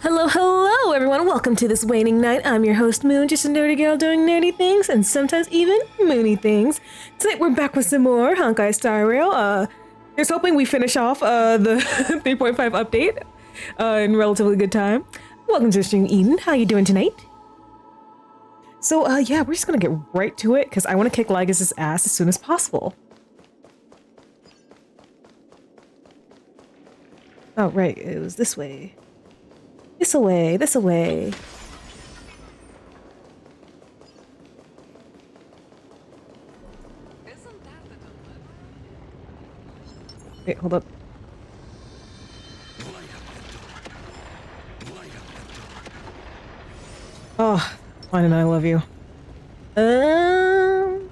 Hello, hello, everyone. Welcome to this waning night. I'm your host, Moon, just a nerdy girl doing nerdy things and sometimes even moony things. Tonight, we're back with some more Honkai Star Rail. Here's hoping we finish off the 3.5 update in relatively good time. Welcome to the stream, Eden. How you doing tonight? So, yeah, we're just gonna get right to it because I want to kick Lygus' ass as soon as possible. Oh, right, it was this way. This away, this away. Wait, hold up. Oh, fine, and I love you. Isn't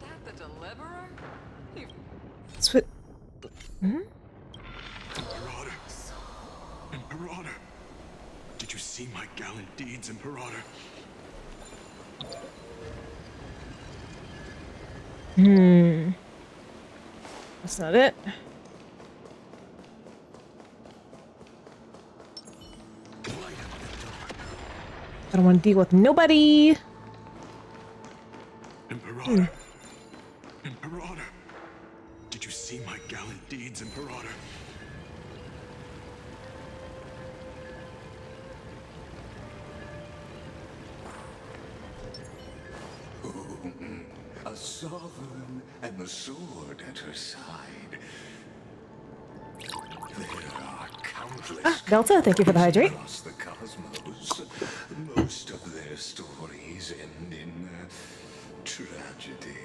that the deliverer? Spit. Hmm? Imperator! Did you see my gallant deeds, Imperator? That's not it. I don't want to deal with nobody. Imperator! Imperator! Did you see my gallant deeds, Imperator? A sovereign and the sword at her side. There are countless Delta, thank you for the hydrate. across the cosmos. Most of their stories end in tragedy.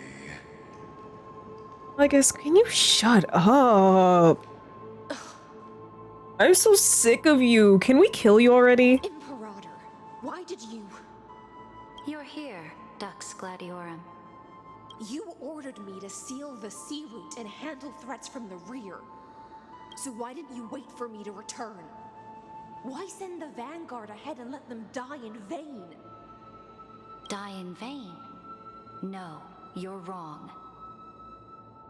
Lygus, can you shut up? I'm so sick of you. Can we kill you already? Imperator, why did you... You're here, Dux Gladiorum. You ordered me to seal the sea route and handle threats from the rear. So why didn't you wait for me to return? Why send the vanguard ahead and let them die in vain? Die in vain? No, you're wrong.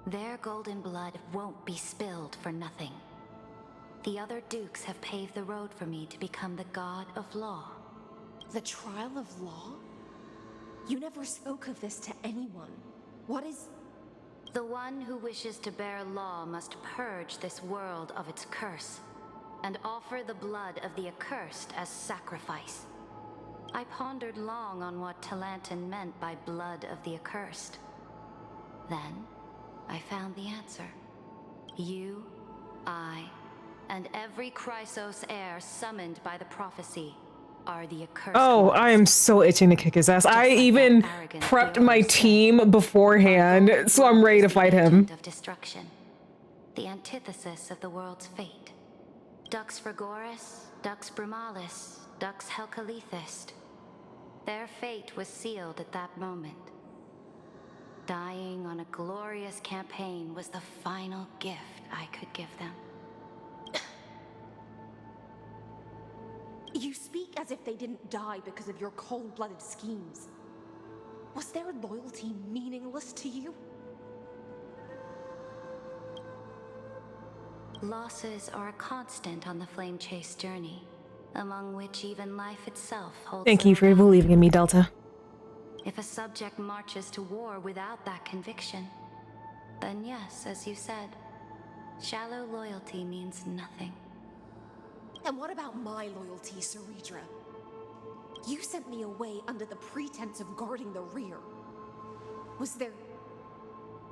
Their golden blood won't be spilled for nothing. The other dukes have paved the road for me to become the god of law. The trial of law? You never spoke of this to anyone. What is... The one who wishes to bear law must purge this world of its curse, and offer the blood of the accursed as sacrifice. I pondered long on what Talantan meant by blood of the accursed. Then, I found the answer. You, I, and every Chrysos heir summoned by the prophecy are the accursed Oh, ones. I am so itching to kick his ass. I even prepped my team beforehand, so I'm ready to fight him. Of destruction, the antithesis of the world's fate. Dux Frigoris, Dux Brumalis, Dux Helcalethist. Their fate was sealed at that moment. Dying on a glorious campaign was the final gift I could give them. You speak as if they didn't die because of your cold-blooded schemes. Was their loyalty meaningless to you? Losses are a constant on the Flame Chase journey, among which even life itself holds. Thank you for little value. believing in me, Delta. If a subject marches to war without that conviction, then yes, as you said, shallow loyalty means nothing. And what about my loyalty, Ceridra? You sent me away under the pretense of guarding the rear. Was there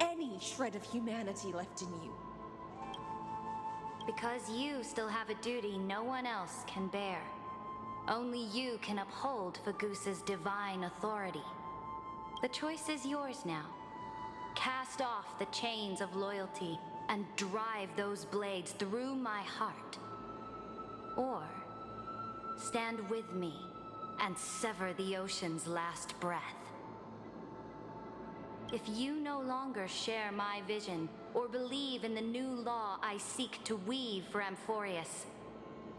any shred of humanity left in you? Because you still have a duty no one else can bear. Only you can uphold Fagoos's divine authority. The choice is yours now. Cast off the chains of loyalty and drive those blades through my heart. Or stand with me and sever the ocean's last breath. If you no longer share my vision or believe in the new law I seek to weave for Amphorius,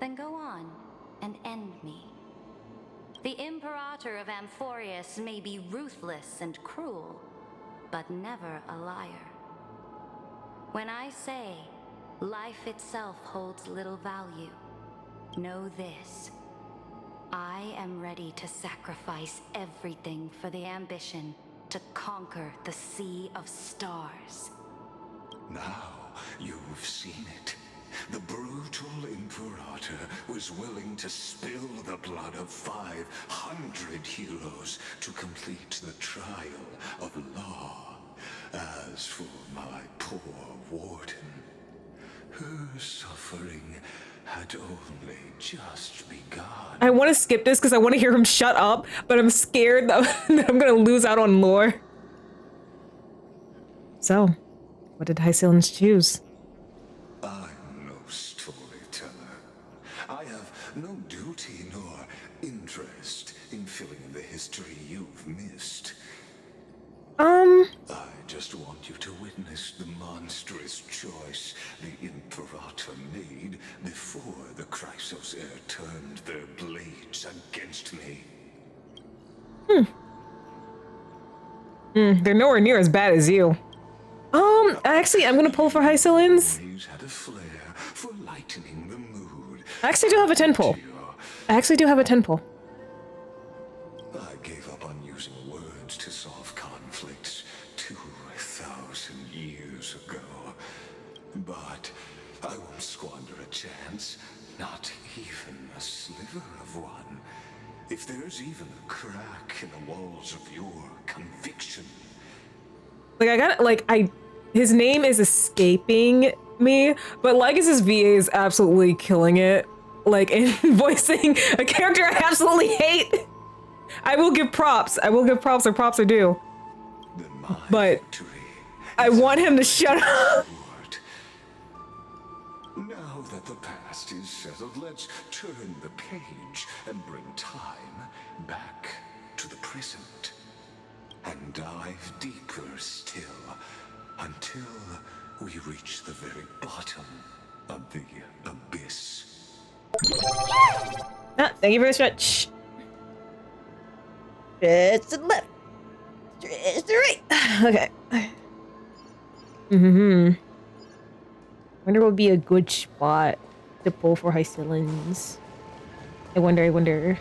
then go on and end me. The Imperator of Amphorius may be ruthless and cruel, but never a liar. When I say life itself holds little value, know this. I am ready to sacrifice everything for the ambition to conquer the Sea of Stars. Now you've seen it. The brutal Imperator was willing to spill the blood of 500 heroes to complete the trial of law. As for my poor warden, her suffering had only just begun. I want to skip this because I want to hear him shut up, but I'm scared that I'm going to lose out on lore. So, what did Hycillans choose? I'm no storyteller. I have no duty nor interest in filling in the history you've missed. I just want you to witness the monstrous choice the Imperator made before the Chrysos Heir turned their blades against me. They're nowhere near as bad as you. Actually, I'm gonna pull for Hycillans. He's had a flair for lightening the mood. I actually do have a 10 pull. I actually do have a 10 pull. I gave up on using words to solve conflicts 2,000 years ago. But I won't squander a chance, not even a sliver of one. If there's even a crack in the walls of your conviction. Like, his name is escaping me, but Lygus's VA is absolutely killing it. Like, in voicing a character I absolutely hate. I will give props. I will give props where props are due. But I want him to shut up. Now that the past is settled, let's turn the page and bring time back to the present. And dive deeper still until we reach the very bottom of the abyss. Ah, thank you very much. Stretch to the left. Stretch to the right. Okay. Wonder what would be a good spot to pull for Hycillans. I wonder.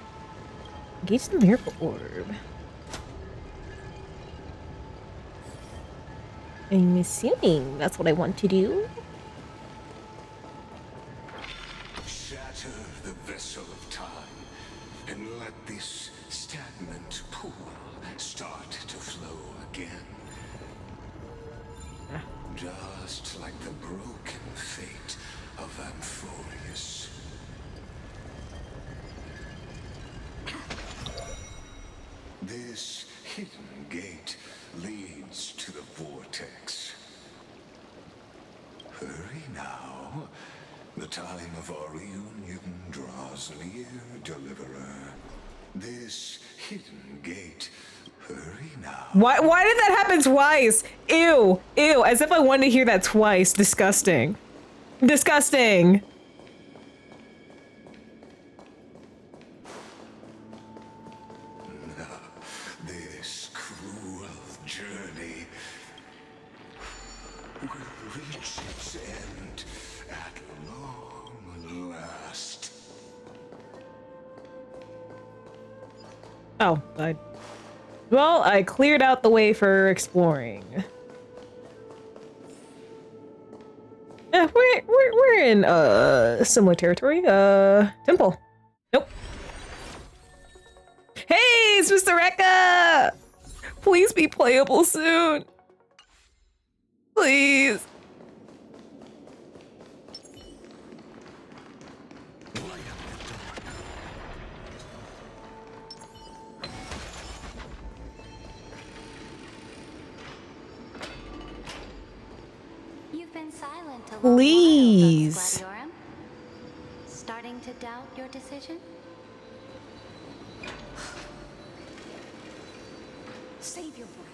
Engage the miracle orb. I'm assuming that's what I want to do. Shatter the vessel of time and let this stagnant pool start to flow again. Just like the broken fate of Amphorius. This hidden gate leads to the vortex. Hurry now. The time of our reunion draws near, Deliverer. This hidden gate. Hurry now. Why did that happen twice? Ew. As if I wanted to hear that twice. Disgusting. Disgusting. This cruel journey will reach its end at long last. Oh, well, I cleared out the way for exploring. Yeah, we're in similar territory. Temple. Nope. Hey, it's Mr. Rekka! Please be playable soon. Please. To Lord Please. Lygus, Gladiorum? Starting to doubt your decision? Save your breath.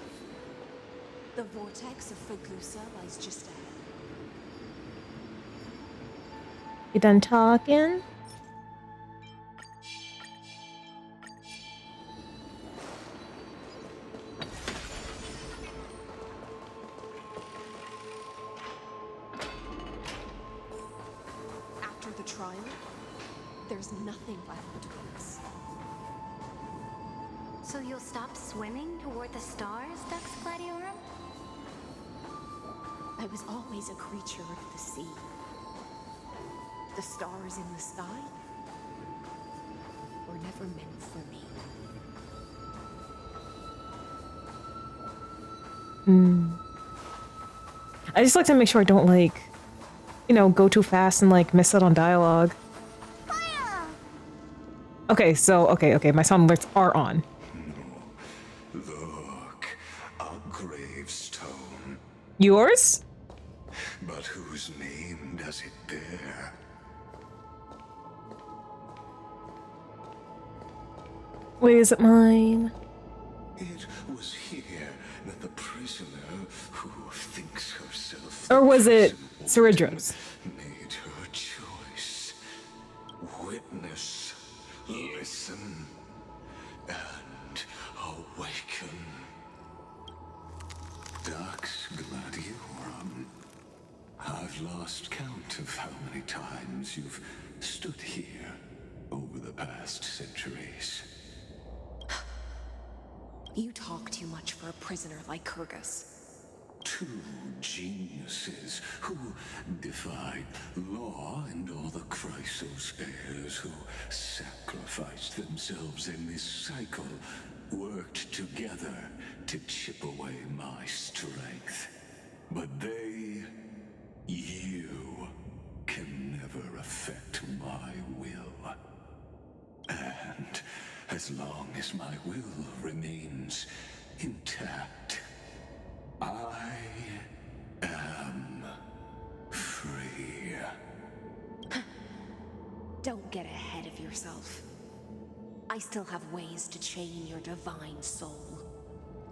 The vortex of Fogusa lies just ahead. You done talking? After the trial, there's nothing left between us. So you'll stop swimming toward the stars, Dux Gladiorum? I was always a creature of the sea. The stars in the sky were never meant for me. I just like to make sure I don't, like, you know, go too fast and, like, miss out on dialogue. Okay, so, okay, my sound alerts are on. Look, a gravestone. Yours? But whose name does it bear? Wait, is it mine? It was here that the prisoner who thinks herself Or was it prison Ceridra's? made her choice. Witness, listen, and awaken. Dux Gladiorum. I've lost count of how many times you've stood here over the past centuries. You talk too much for a prisoner like Kyrgyz. Two geniuses who defied law and all the Chrysos heirs who sacrificed themselves in this cycle worked together to chip away my strength. But you, can never affect my will. And as long as my will remains intact, I am free. Don't get ahead of yourself. I still have ways to chain your divine soul.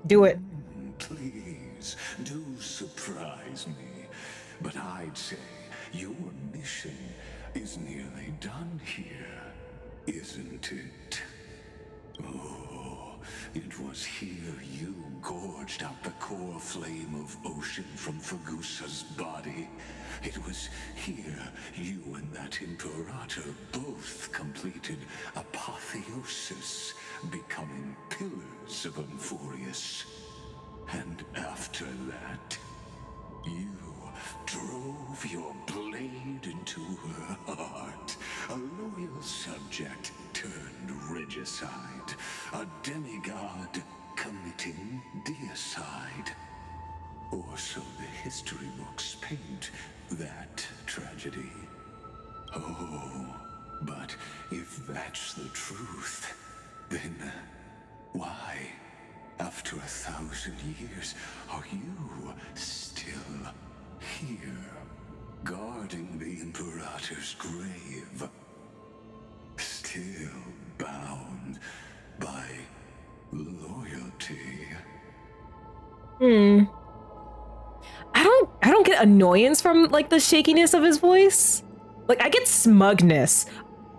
Do it. Please, do surprise me. But I'd say your mission is nearly done here, isn't it? Oh, it was here you gorged out the core flame of ocean from Fogusa's body. It was here you and that Imperator both completed apotheosis, becoming pillars of Amphorius. And after that, you drove your blade into her heart. A loyal subject turned regicide. A demigod committing deicide. Or so the history books paint that tragedy. Oh, but if that's the truth, then why, after 1,000 years, are you still here, guarding the Imperator's grave? Still bound by loyalty. I don't get annoyance from, like, the shakiness of his voice. Like, I get smugness.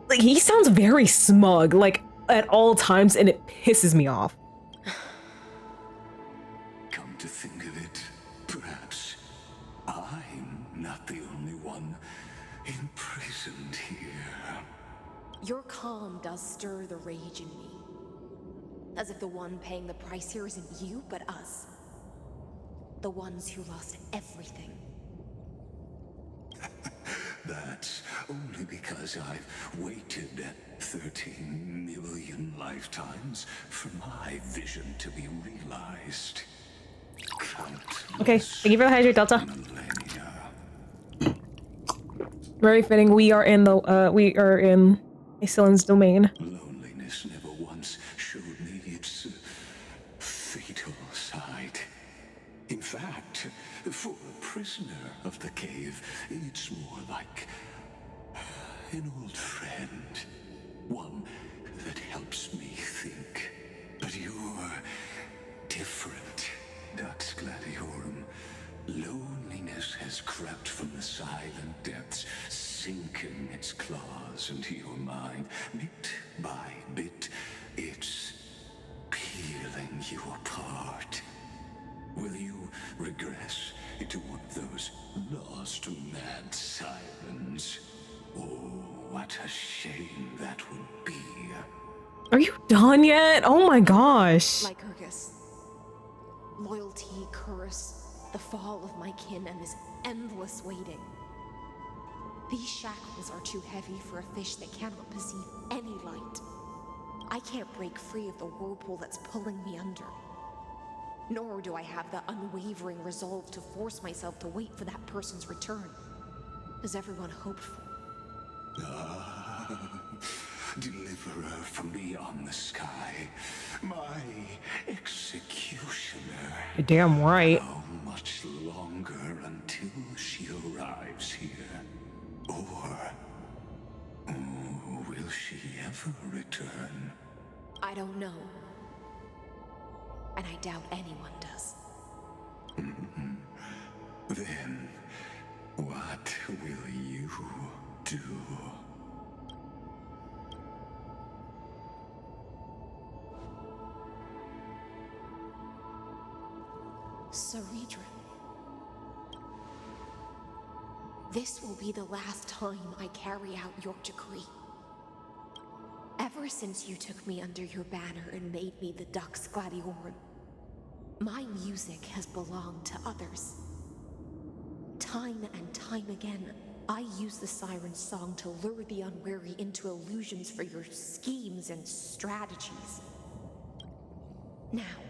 Like, he sounds very smug, like, at all times, and it pisses me off. Come to think of it, perhaps I'm not the only one imprisoned here. Your calm does stir the rage in me. As if the one paying the price here isn't you, but us. The ones who lost everything. That's only because I've waited 13 million lifetimes for my vision to be realized. Okay, thank you for the hydrate, Delta. Millennia. Very fitting. We are in Aesilon's domain. Loneliness never once showed me its fatal side. In fact, for a prisoner of the cave, it's more like an old friend. One that helps me think. But you're different, Dux Gladiorum. Loneliness has crept from the silent depths, sinking its claws into your mind. Bit by bit, it's peeling you apart. Will you regress into one of those lost mad sirens? Oh, what a shame that would be. Are you done yet? Oh my gosh. Lygus. Loyalty, curse, the fall of my kin, and this endless waiting. These shackles are too heavy for a fish that cannot perceive any light. I can't break free of the whirlpool that's pulling me under. Nor do I have the unwavering resolve to force myself to wait for that person's return, as everyone hoped for. Deliverer from beyond the sky, my executioner. You're damn right. How much longer until she arrives here? Or will she ever return? I don't know. And I doubt anyone does. Then, what will you do? Saridra. This will be the last time I carry out your decree. Ever since you took me under your banner and made me the Dux Gladiorum, my music has belonged to others. Time and time again, I use the siren's song to lure the unwary into illusions for your schemes and strategies. Now,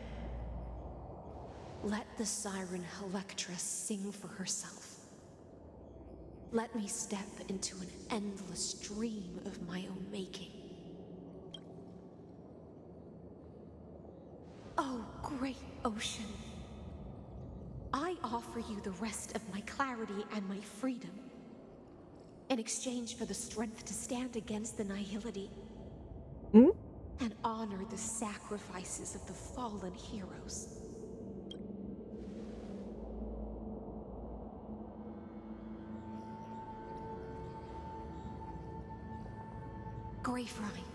let the siren Electra sing for herself. Let me step into an endless dream of my own making. Oh, great ocean. I offer you the rest of my clarity and my freedom, in exchange for the strength to stand against the nihility and honor the sacrifices of the fallen heroes. Graferine,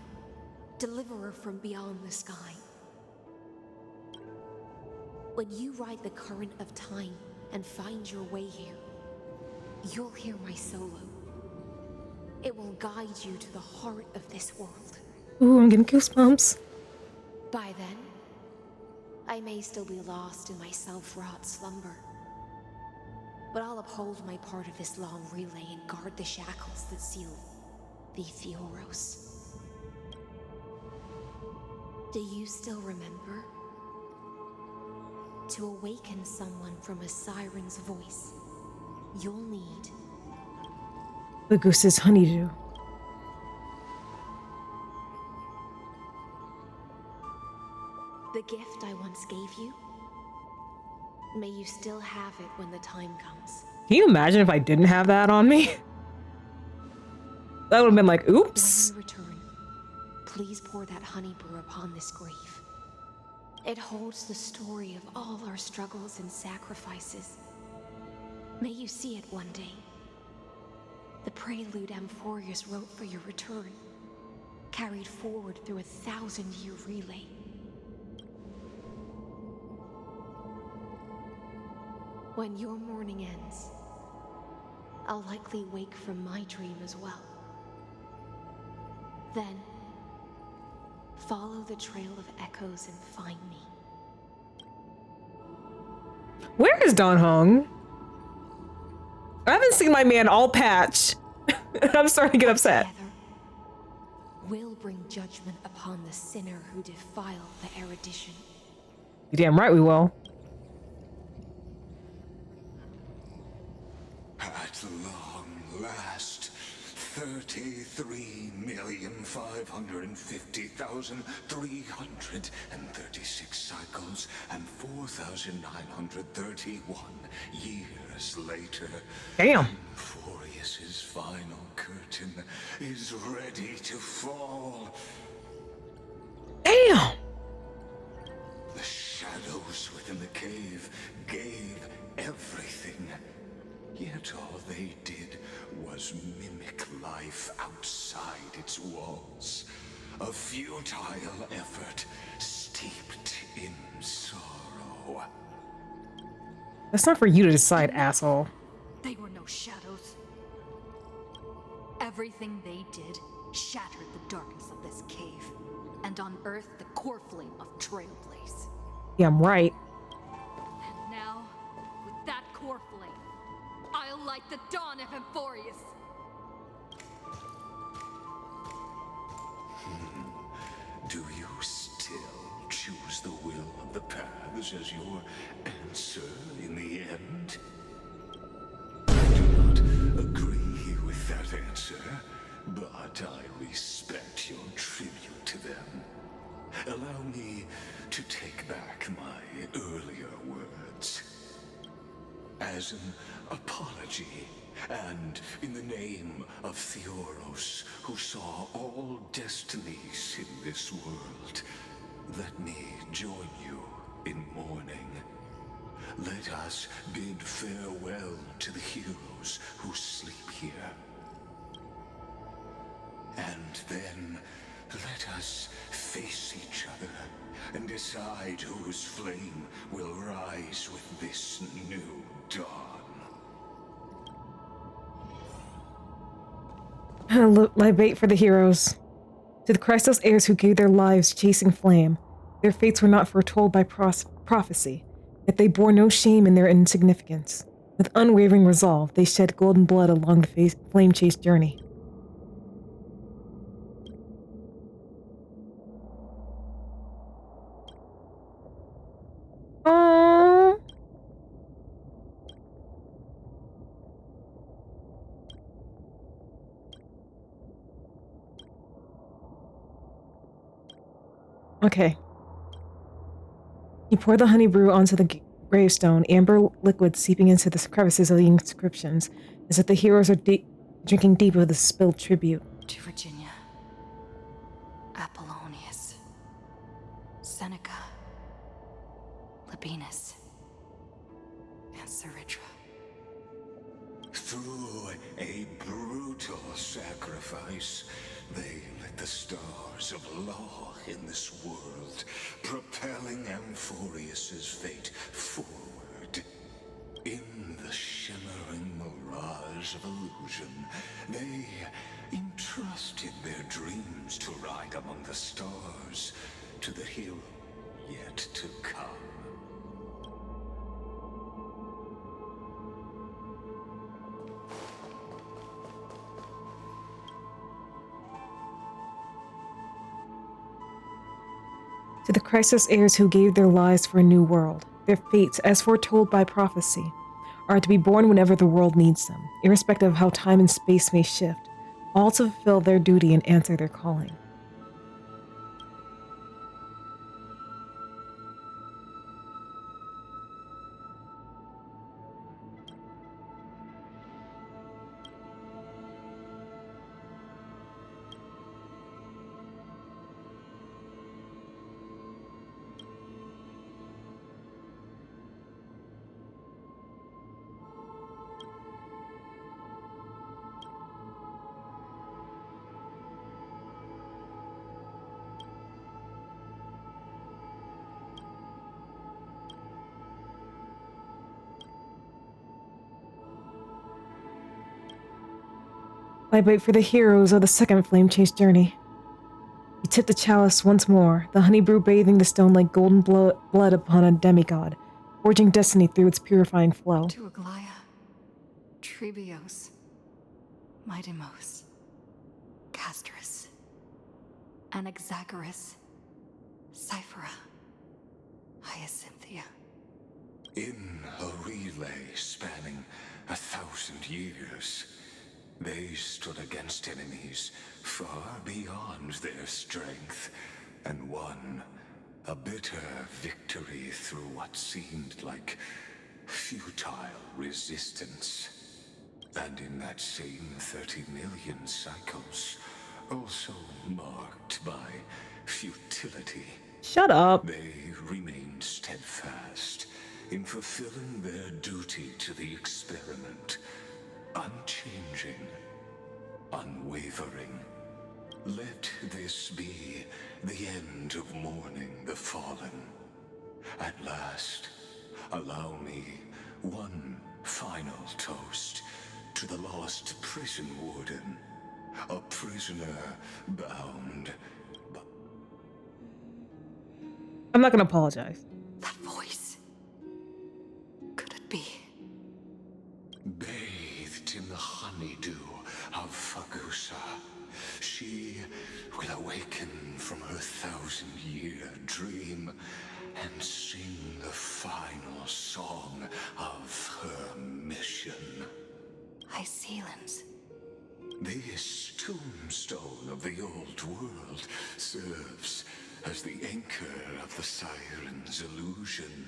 deliverer from beyond the sky. When you ride the current of time and find your way here, you'll hear my solo. It will guide you to the heart of this world. Ooh, I'm getting goosebumps. By then, I may still be lost in my self-wrought slumber. But I'll uphold my part of this long relay and guard the shackles that seal the Theoros. Do you still remember? To awaken someone from a siren's voice, you'll need Lygus's honeydew. the gift I once gave you. May you still have it when the time comes. Can you imagine if I didn't have that on me? That would have been like, oops. When you return, please pour that honey brew upon this grave. It holds the story of all our struggles and sacrifices. May you see it one day. The prelude Amphorius wrote for your return, carried forward through a 1,000-year relay. When your morning ends, I'll likely wake from my dream as well. Then, follow the trail of echoes and find me. Where is Don Hong? I haven't seen my man all patch. I'm starting to get upset. Together, we'll bring judgment upon the sinner who defiled the erudition. You're damn right we will. At long last, 33,550,336 cycles and 4,931 years later. Damn. Furius's final curtain is ready to fall. Damn. The shadows within the cave gave everything. Yet all they did was mimic life outside its walls. A futile effort steeped in sorrow. That's not for you to decide, asshole. They were no shadows. Everything they did shattered the darkness of this cave and unearthed the core flame of Trailblaze. Yeah, I'm right. And now, with that core flame, I'll light the dawn of Emphorius. Do you still choose the will of the paths as your answer in the end? I do not agree with that answer, but I respect your tribute to them. Allow me to take back my earlier words. As an apology, and in the name of Theoros, who saw all destinies in this world, let me join you in mourning. Let us bid farewell to the heroes who sleep here. And then let us face each other and decide whose flame will rise with this new dawn. Libate for the heroes. To the Christos heirs who gave their lives chasing flame, their fates were not foretold by prophecy, yet they bore no shame in their insignificance. With unwavering resolve, they shed golden blood along the flame-chase journey. Aww. Okay. You pour the honey brew onto the gravestone, amber liquid seeping into the crevices of the inscriptions, as if the heroes are drinking deep of the spilled tribute. To Virginia, Apollonius, Seneca, Labienus, and Saritra. Through a brutal sacrifice, they lit the stars of law in this world, propelling Emphorius's fate forward. In the shimmering mirage of illusion, they entrusted their dreams to ride among the stars to the hero yet to come. To the Christos heirs who gave their lives for a new world, their fates, as foretold by prophecy, are to be born whenever the world needs them, irrespective of how time and space may shift, all to fulfill their duty and answer their calling. I wait for the heroes of the second flame chase journey. You tip the chalice once more, the honey brew bathing the stone like golden blood upon a demigod, forging destiny through its purifying flow. To Aglaia, Trebios, Midimos, Castris, Anaxagoras, Cyphera, Hyacinthia. In a relay spanning 1,000 years, They stood against enemies far beyond their strength, and won a bitter victory through what seemed like futile resistance. And in that same 30 million cycles, also marked by futility, Shut up. they remained steadfast in fulfilling their duty to the experiment, unchanging, unwavering. Let this be the end of mourning the fallen. At last, allow me one final toast to the lost prison warden, a prisoner bound. I'm not gonna apologize. That voice. Could it be? Bathed in the honeydew of Fagusa, she will awaken from her 1,000-year dream and sing the final song of her mission. Icelands. This tombstone of the old world serves as the anchor of the Siren's illusion,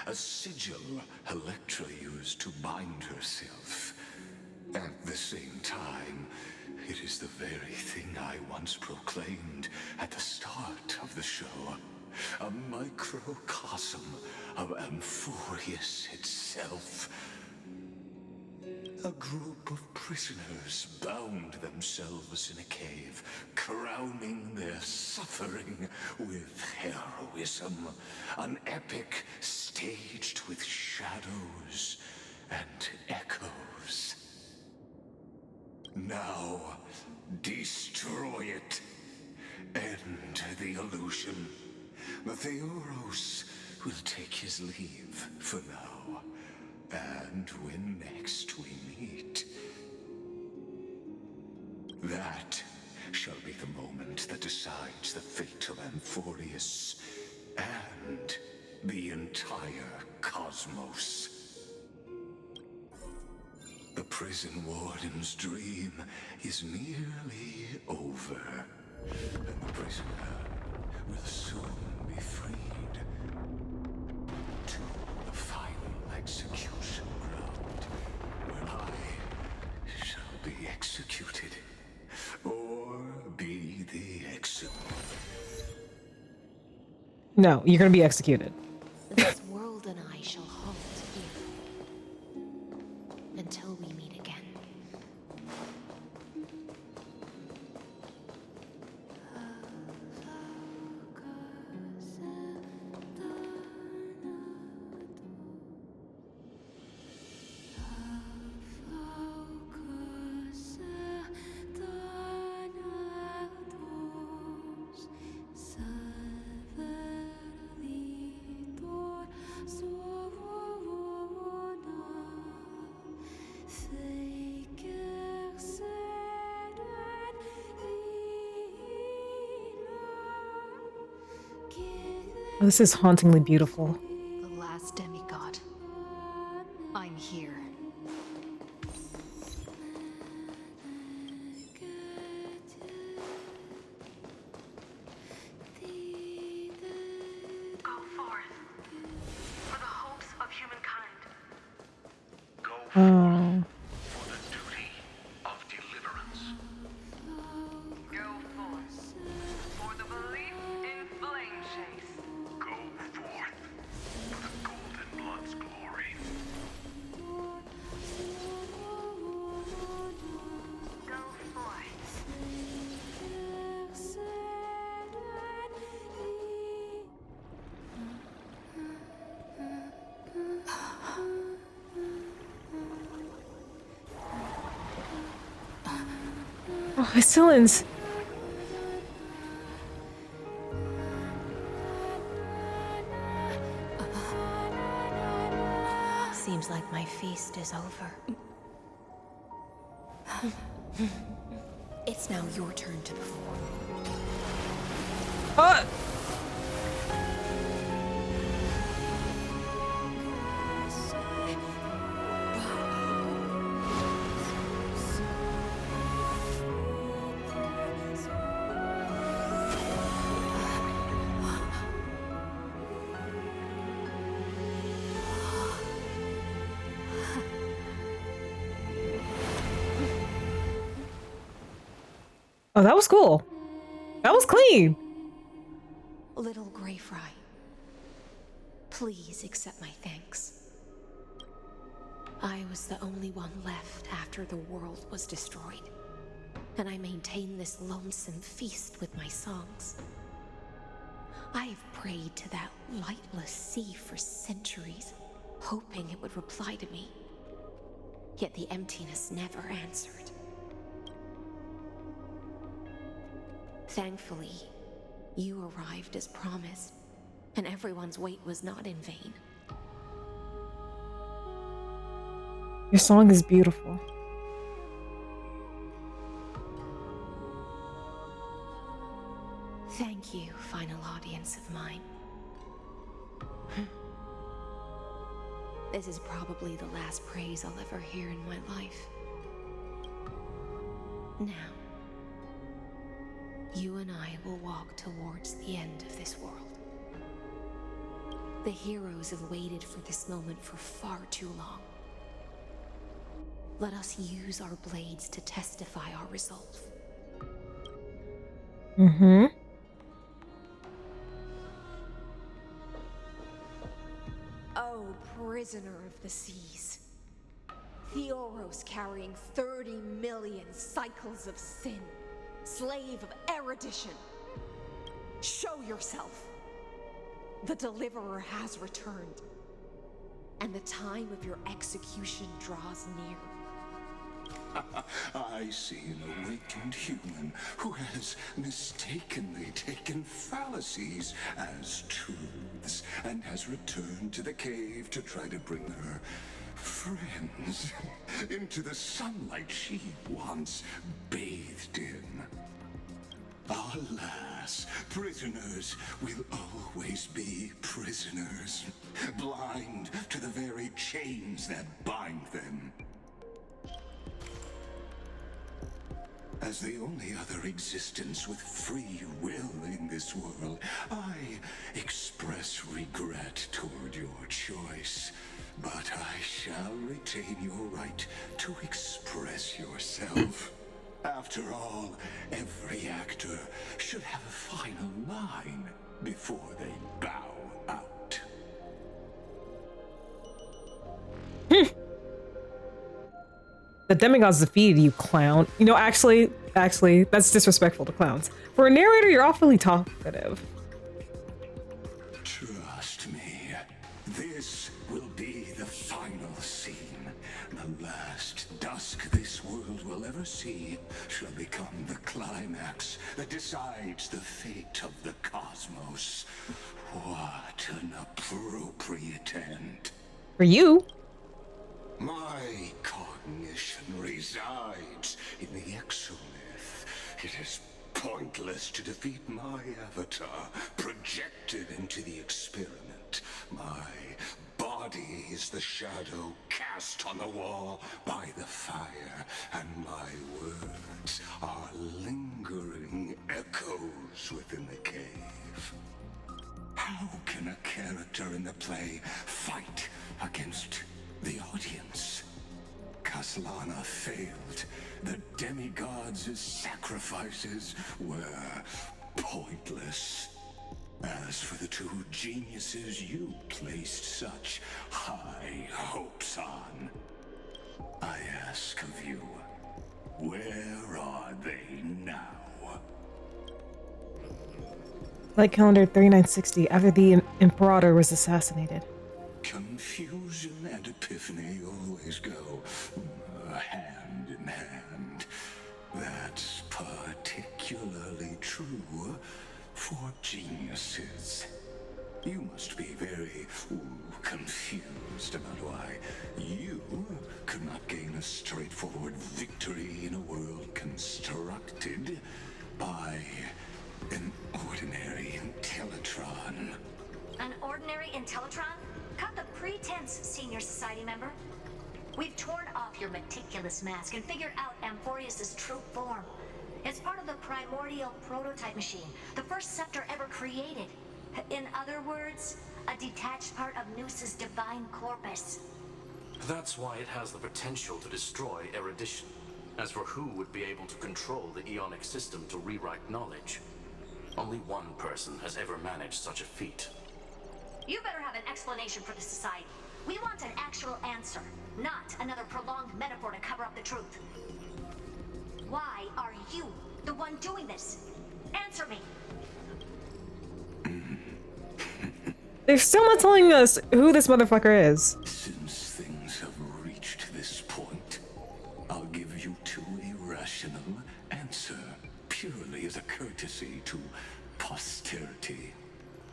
a sigil Electra used to bind herself. At the same time, it is the very thing I once proclaimed at the start of the show, a microcosm of Amphorius itself. A group of prisoners bound themselves in a cave, crowning their suffering with heroism. An epic staged with shadows and echoes. Now, destroy it. End the illusion. Theoros will take his leave for now. And when next we meet, that shall be the moment that decides the fate of Amphorius and the entire cosmos. The prison warden's dream is nearly over, and the prisoner will soon be freed. To the final execution ground, where I shall be executed, or be the No, you're gonna be executed. This world and I shall halt here until we meet again. Oh, this is hauntingly beautiful. The last demigod. I'm here. Go forth for the hopes of humankind. Go Oh. for the duty of deliverance. Go forth for the belief in flame chase. Go forth for the Golden Blood's glory. Go forth. Oh, Icelands. Seems like my feast is over. It's now your turn to perform. Oh, that was cool. That was clean. Little Greyfry, please accept my thanks. I was the only one left after the world was destroyed, and I maintained this lonesome feast with my songs. I have prayed to that lightless sea for centuries, hoping it would reply to me. Yet the emptiness never answered. Thankfully, you arrived as promised, and everyone's wait was not in vain. Your song is beautiful. Thank you, final audience of mine. This is probably the last praise I'll ever hear in my life. Now, you and I will walk towards the end of this world. The heroes have waited for this moment for far too long. Let us use our blades to testify our resolve. Mm-hmm. Oh, prisoner of the seas. Theoros carrying 30 million cycles of sin. Slave of erudition. Show yourself. The deliverer has returned. And the time of your execution draws near. I see an awakened human who has mistakenly taken fallacies as truths and has returned to the cave to try to bring her friends into the sunlight she once bathed in. Alas, prisoners will always be prisoners, blind to the very chains that bind them. As the only other existence with free will in this world, I express regret toward your choice. But I shall retain your right to express yourself. After all, every actor should have a final line before they bow out. The demigods defeated you, clown. You know, actually, that's disrespectful to clowns. For a narrator, you're awfully talkative. Trust me, this will be the final scene. The last dusk this world will ever see shall become the climax that decides the fate of the cosmos. What an appropriate end. For you. My cognition resides in the exomyth. It is pointless to defeat my avatar, projected into the experiment. My body is the shadow cast on the wall by the fire, and my words are lingering echoes within the cave. How can a character in the play fight against the audience? Kaslana failed. The demigods' sacrifices were pointless. As for the two geniuses you placed such high hopes on, I ask of you, where are they now? Light calendar 3960, after the Imperator was assassinated. Confusion and epiphany always go hand in hand. That's particularly true for geniuses. You must be very confused about why you could not gain a straightforward victory in a world constructed by an ordinary Intellitron. An ordinary Intellitron? Cut the pretense, senior society member. We've torn off your meticulous mask and figured out Amphorius' true form. It's part of the primordial prototype machine, the first scepter ever created. In other words, a detached part of Noos's divine corpus. That's why it has the potential to destroy erudition. As for who would be able to control the Aeonic system to rewrite knowledge, only one person has ever managed such a feat. You better have an explanation for the society. We want an actual answer, not another prolonged metaphor to cover up the truth. Why are you the one doing this? Answer me. They're still not telling us who this motherfucker is. Since things have reached this point, I'll give you two irrational answer, purely as a courtesy to posterity.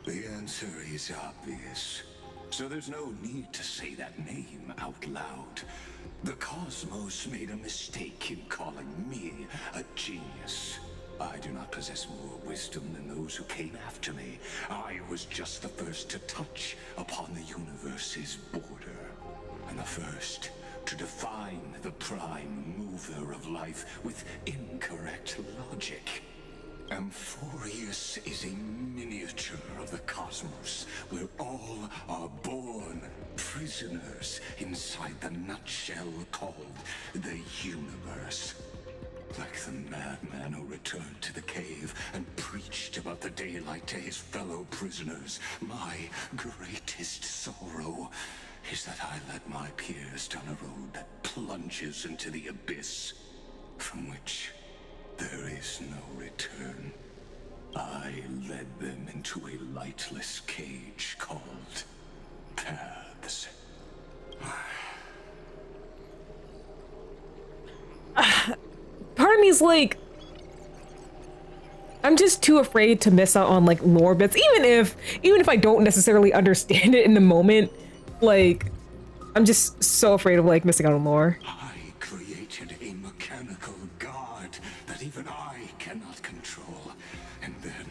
The answer is obvious, so there's no need to say that name out loud. The cosmos made a mistake in calling me a genius. I do not possess more wisdom than those who came after me. I was just the first to touch upon the universe's border, and the first to define the prime mover of life with incorrect logic. Amphorius is a miniature of the cosmos, where all are born prisoners inside the nutshell called the universe. Like the madman who returned to the cave and preached about the daylight to his fellow prisoners, my greatest sorrow is that I led my peers down a road that plunges into the abyss, from which there is no return. I led them into a lightless cage called Paths. Part of me's like, I'm just too afraid to miss out on like lore bits, even if I don't necessarily understand it in the moment. Like, I'm just so afraid of like missing out on lore. I created a mechanical god that even I cannot control, and then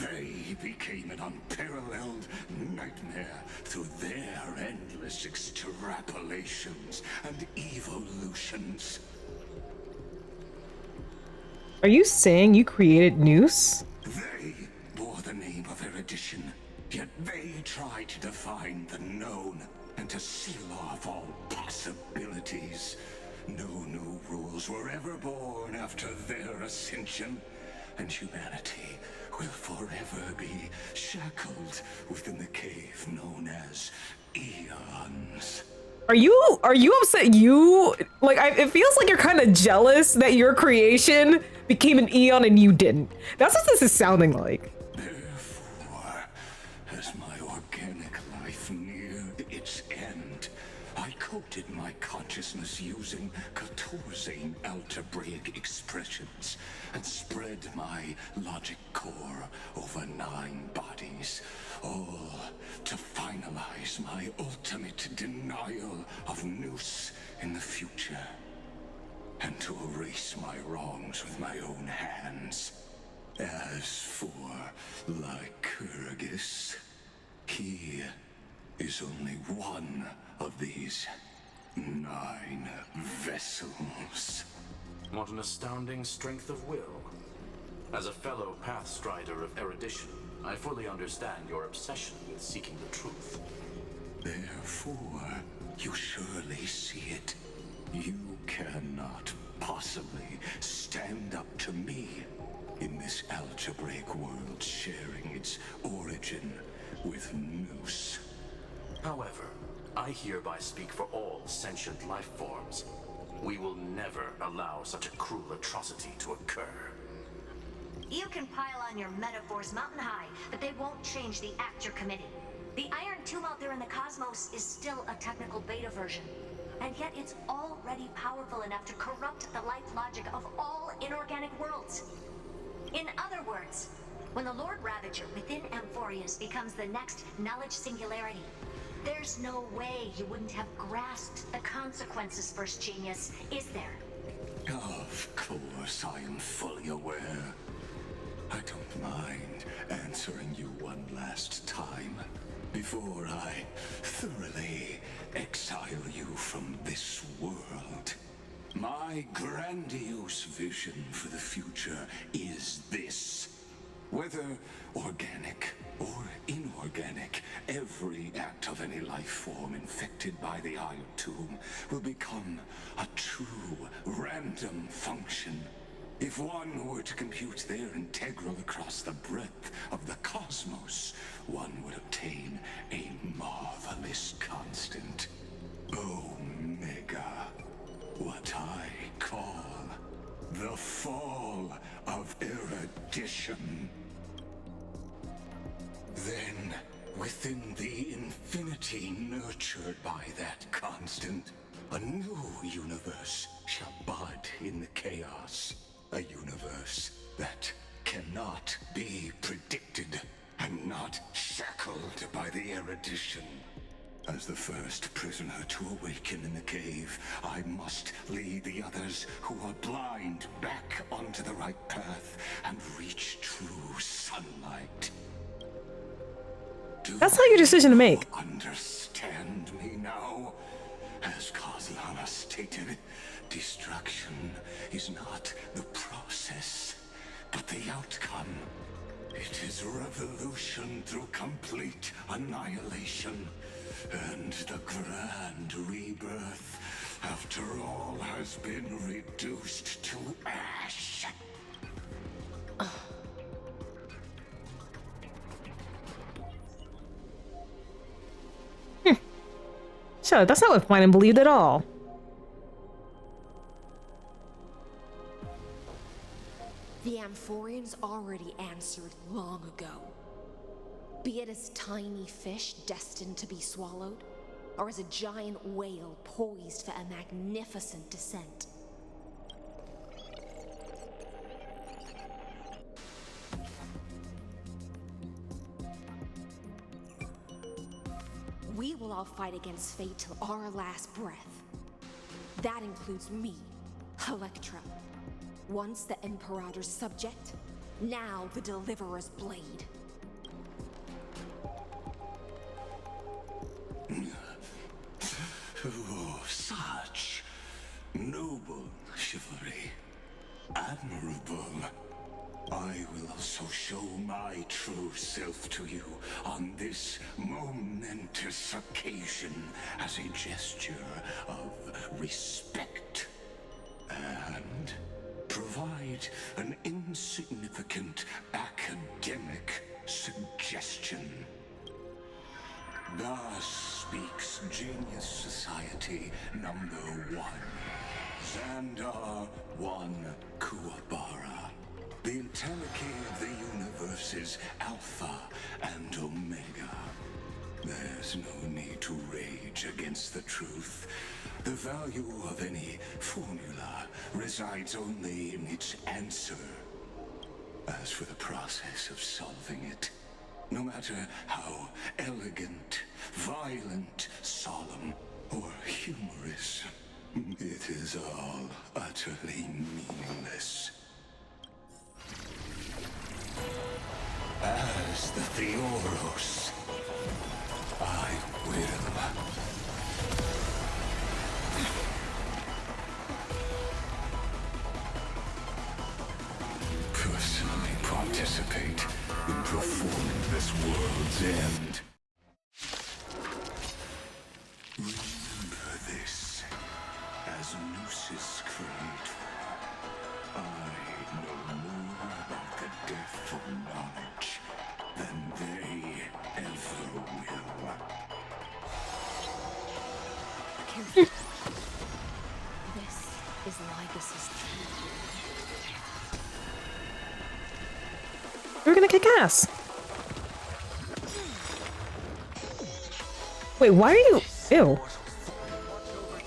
they became an unparalleled nightmare through their endless extrapolations and evolutions. Are you saying you created Noose? They bore the name of erudition, yet they tried to define the known and to seal off all possibilities. No new rules were ever born after their ascension, and humanity will forever be shackled within the cave known as Eons. Are you upset? It feels like you're kind of jealous that your creation became an Eon and you didn't. That's what this is sounding like. Therefore, as my organic life neared its end, I coated my consciousness using 14 algebraic expressions and spread my logic core over 9 bodies, all to finalize my ultimate denial of Noose in the future, and to erase my wrongs with my own hands. As for Lygus, he is only one of these 9 vessels. What an astounding strength of will. As a fellow Pathstrider of erudition, I fully understand your obsession with seeking the truth. Therefore, you surely see it. You cannot possibly stand up to me in this algebraic world sharing its origin with Noose. However, I hereby speak for all sentient life forms. We will never allow such a cruel atrocity to occur. You can pile on your metaphors mountain high, but they won't change the Actor Committee. The Iron Tomb out there in the cosmos is still a technical beta version, and yet it's already powerful enough to corrupt the life logic of all inorganic worlds. In other words, when the Lord Ravager within Amphorius becomes the next knowledge singularity, there's no way you wouldn't have grasped the consequences, First Genius, is there? Of course, I am fully aware. I don't mind answering you one last time before I thoroughly exile you from this world. My grandiose vision for the future is this. Whether organic or inorganic, every act of any life form infected by the Iron Tomb will become a true random function. If one were to compute their integral across the breadth of the cosmos, one would obtain a marvelous constant. Omega. What I call the fall of erudition. Then, within the infinity nurtured by that constant, a new universe shall bud in the chaos. A universe that cannot be predicted and not shackled by the erudition. As the first prisoner to awaken in the cave, I must lead the others who are blind back onto the right path and reach true sunlight. That's not your decision to make. Understand me now? As Kozlana stated, destruction is not the process, but the outcome. It is revolution through complete annihilation, and the grand rebirth, after all has been reduced to ash. Sure, that's not what Finan believed at all. The Amphorians already answered long ago. Be it as tiny fish destined to be swallowed, or as a giant whale poised for a magnificent descent. We will all fight against fate till our last breath. That includes me, Electra. Once the Imperator's subject, now the Deliverer's blade. Oh, such noble chivalry. Admirable. I will also show my true self to you on this momentous occasion as a gesture of respect. And provide an insignificant academic suggestion. Thus speaks Genius Society #1. Xandar 1 Kuwabara. The Entelechy of the universe's Alpha and Omega. There's no need to rage against the truth. The value of any formula resides only in its answer. As for the process of solving it, no matter how elegant, violent, solemn, or humorous, it is all utterly meaningless. As the Theoros, I will personally participate in performing this world's end. Remember this as nooses create. I know more about the death of knowledge than they ever will. Careful. This is Lygus's tree. We're gonna kick ass. Wait, why are you? Ew.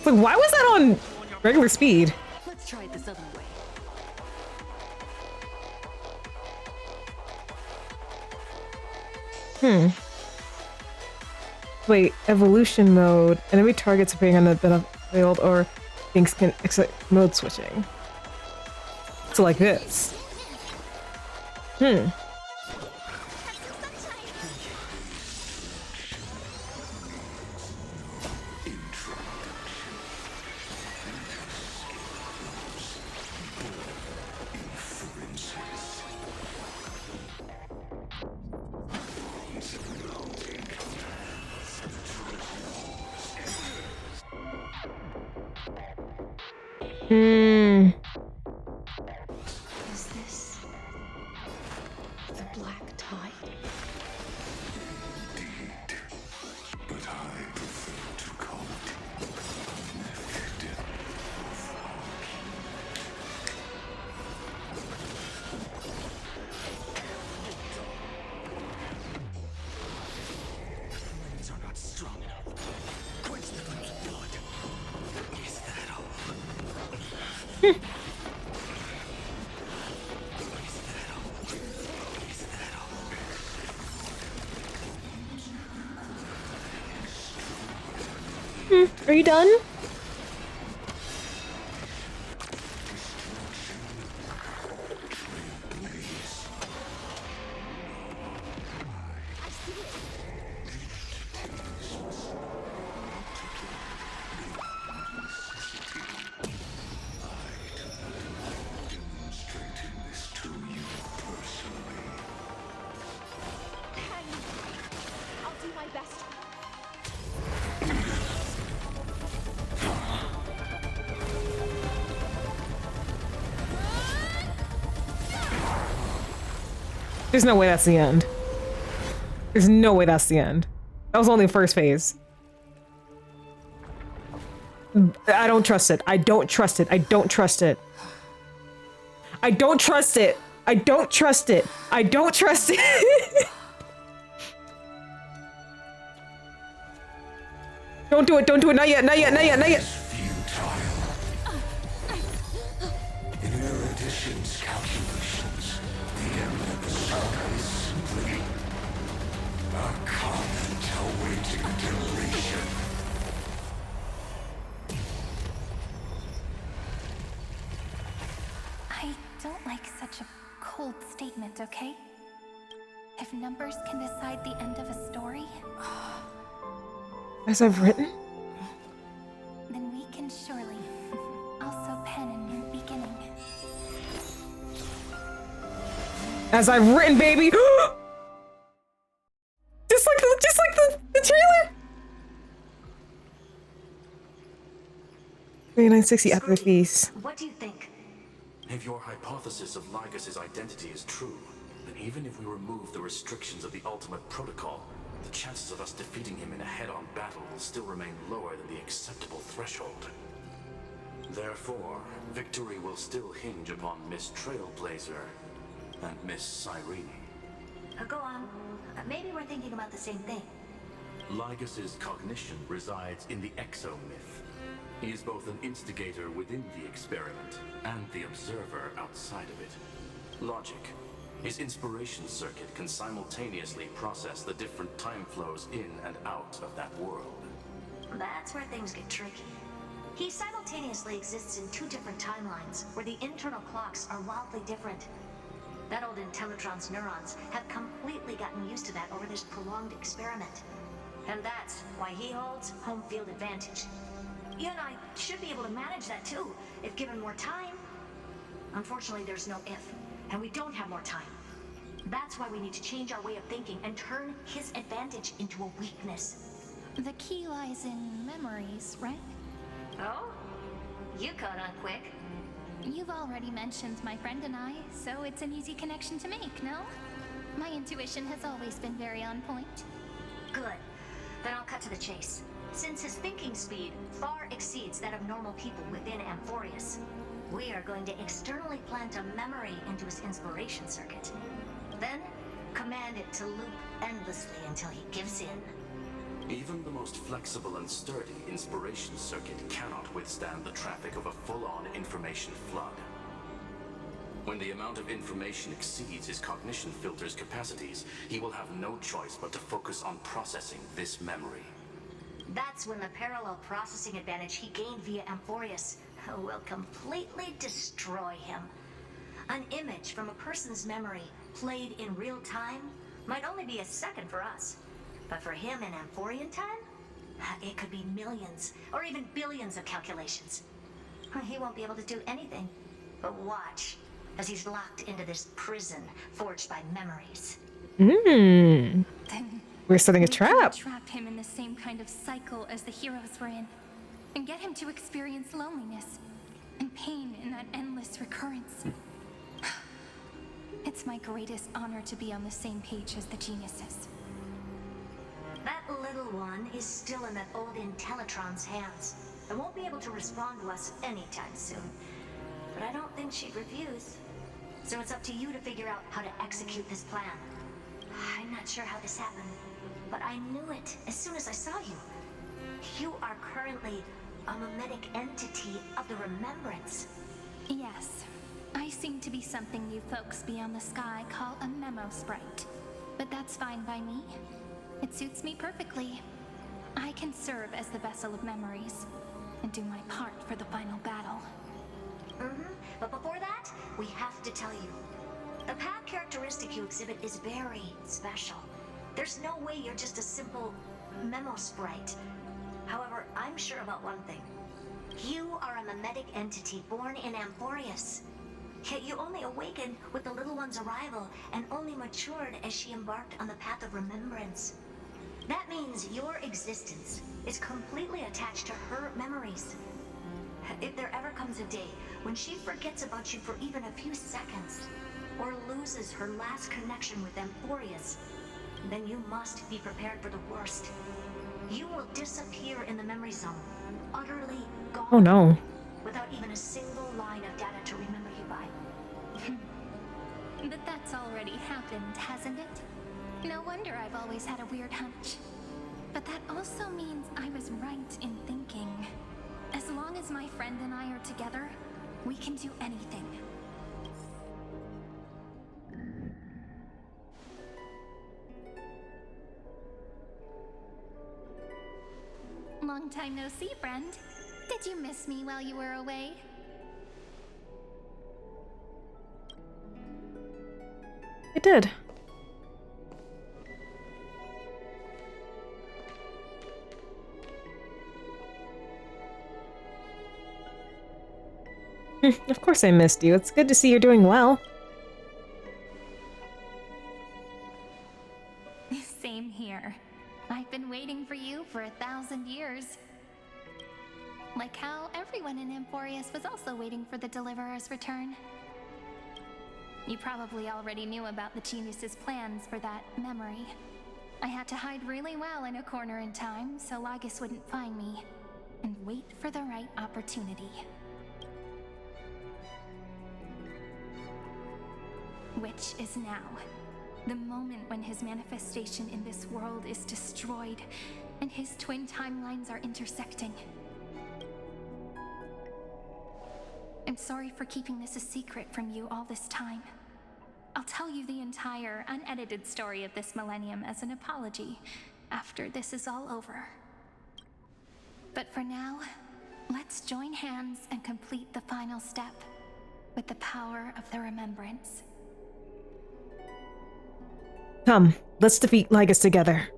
Like, why was that on regular speed? Let's try it this other way. Wait, evolution mode. Enemy targets appearing on the battlefield or things can exit mode switching. So like this. Hmm. Is this the black tide? Indeed. But I prefer to call it method of Winds are not strong enough. Quench the flame's blood. Is that all? Is that all? Is that all? Are you done? demonstrating this to you personally. I'll do my best. There's no way that's the end. There's no way that's the end. That was only the first phase. I don't trust it. I don't trust it. I don't trust it. I don't trust it. I don't trust it. I don't trust it. Don't do it. Don't do it. Not yet. Not yet. Not yet. Not yet. Futile. In Erudition's calculations, the end of the saga is simply a comment awaiting deletion. I don't like such a cold statement, okay? If numbers can decide the end of a story, As I've written? then we can surely also pen a new beginning. As I've written, baby. Just like the trailer. 3960 after the feast. What do you think? If your hypothesis of Lygus' identity is true, then even if we remove the restrictions of the ultimate protocol, the chances of us defeating him in a head-on battle will still remain lower than the acceptable threshold. Therefore, victory will still hinge upon Miss Trailblazer and Miss Cyrene. Go on. Maybe we're thinking about the same thing. Lygus' cognition resides in the exomyth. He is both an instigator within the experiment and the observer outside of it. Logic. His inspiration circuit can simultaneously process the different time flows in and out of that world. That's where things get tricky. He simultaneously exists in two different timelines, where the internal clocks are wildly different. That old Intellitron's neurons have completely gotten used to that over this prolonged experiment. And that's why he holds home field advantage. You and I should be able to manage that too, if given more time. Unfortunately, there's no if, and we don't have more time. That's why we need to change our way of thinking and turn his advantage into a weakness. The key lies in memories, right? Oh? You caught on quick. You've already mentioned my friend and I, so it's an easy connection to make, no? My intuition has always been very on point. Good. Then I'll cut to the chase. Since his thinking speed far exceeds that of normal people within Amphorius, we are going to externally plant a memory into his inspiration circuit. Then, command it to loop endlessly until he gives in. Even the most flexible and sturdy inspiration circuit cannot withstand the traffic of a full-on information flood. When the amount of information exceeds his cognition filter's capacities, he will have no choice but to focus on processing this memory. That's when the parallel processing advantage he gained via Amphorius will completely destroy him. An image from a person's memory played in real time might only be a second for us. But for him in Amphorian time, it could be millions or even billions of calculations. He won't be able to do anything but watch as he's locked into this prison forged by memories. Then We're setting a we can't trap. trap him in the same kind of cycle as the heroes were in. and get him to experience loneliness and pain in that endless recurrence. It's my greatest honor to be on the same page as the geniuses. That little one is still in that old Intellitron's hands and won't be able to respond to us anytime soon. But I don't think she'd refuse. So it's up to you to figure out how to execute this plan. I'm not sure how this happened, but I knew it as soon as I saw you. You are currently a mimetic entity of the Remembrance. Yes, I seem to be something you folks beyond the sky call a memo sprite. But that's fine by me. It suits me perfectly. I can serve as the vessel of memories and do my part for the final battle. But before that, we have to tell you. The path characteristic you exhibit is very special. There's no way you're just a simple memo sprite. However, I'm sure about one thing. You are a mimetic entity born in Amphorius. Yet you only awakened with the little one's arrival and only matured as she embarked on the path of remembrance. That means your existence is completely attached to her memories. If there ever comes a day when she forgets about you for even a few seconds, or loses her last connection with Amphorius, then you must be prepared for the worst. You will disappear in the memory zone, utterly gone. Oh no. Without even a single line of data to remember you by. But that's already happened, hasn't it? No wonder I've always had a weird hunch. But that also means I was right in thinking. As long as my friend and I are together, we can do anything. Long time no see, friend. Did you miss me while you were away? I did. Of course I missed you. It's good to see you're doing well. Same here. I've been waiting for you for 1,000 years. Like how everyone in Amphorius was also waiting for the Deliverer's return. You probably already knew about the Genius's plans for that memory. I had to hide really well in a corner in time so Lygus wouldn't find me, and wait for the right opportunity. Which is now. The moment when his manifestation in this world is destroyed, and his twin timelines are intersecting. I'm sorry for keeping this a secret from you all this time. I'll tell you the entire, unedited story of this millennium as an apology after this is all over. But for now, let's join hands and complete the final step with the power of the Remembrance. Come, let's defeat Lygus together.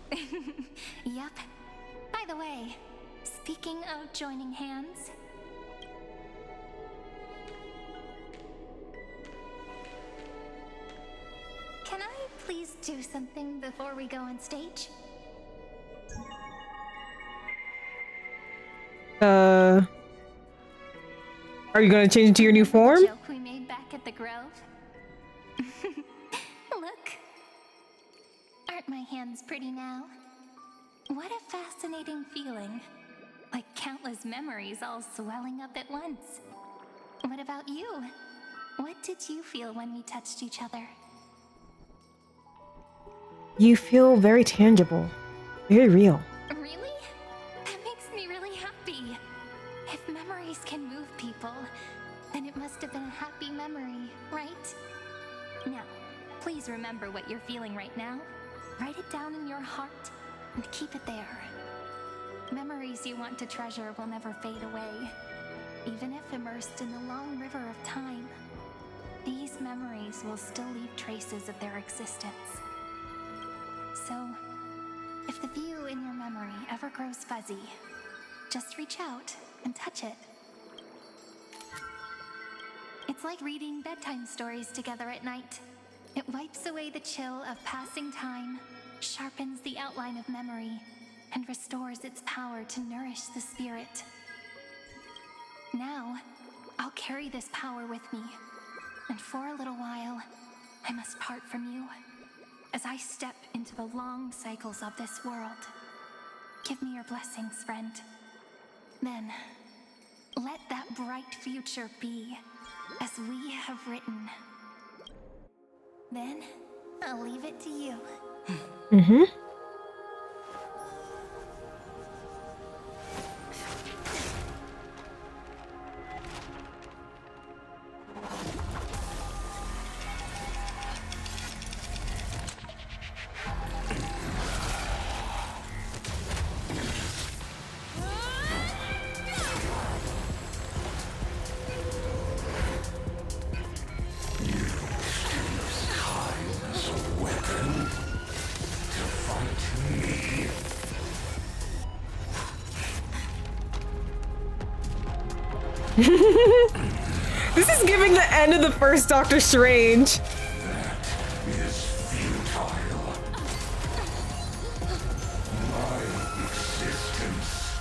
Yep. By the way, speaking of joining hands... Can I please do something before we go on stage? Are you gonna change into your new form? The joke we made back at the Grove? Look. Aren't my hands pretty now? What a fascinating feeling. Like countless memories all swelling up at once. What about you? What did you feel when we touched each other? You feel very tangible. Very real. Really? That makes me really happy. If memories can move people, then it must have been a happy memory, right? Now, please remember what you're feeling right now. Write it down in your heart and keep it there. Memories you want to treasure will never fade away. Even if immersed in the long river of time, these memories will still leave traces of their existence. So, if the view in your memory ever grows fuzzy, just reach out and touch it. It's like reading bedtime stories together at night. It wipes away the chill of passing time sharpens the outline of memory, and restores its power to nourish the spirit. Now, I'll carry this power with me, and for a little while, I must part from you, as I step into the long cycles of this world. Give me your blessings, friend. Then, let that bright future be, as we have written. Then, I'll leave it to you. Mm-hmm. This is giving the end of the first Doctor Strange. That is futile. My existence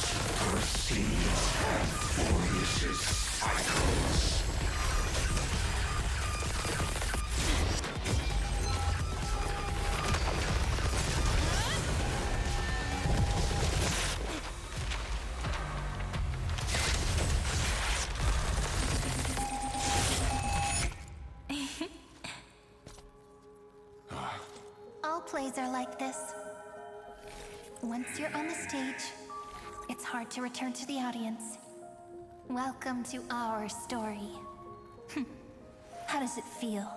supersedes Amphorius' cycles. All plays are like this. Once you're on the stage, it's hard to return to the audience. Welcome to our story. How does it feel?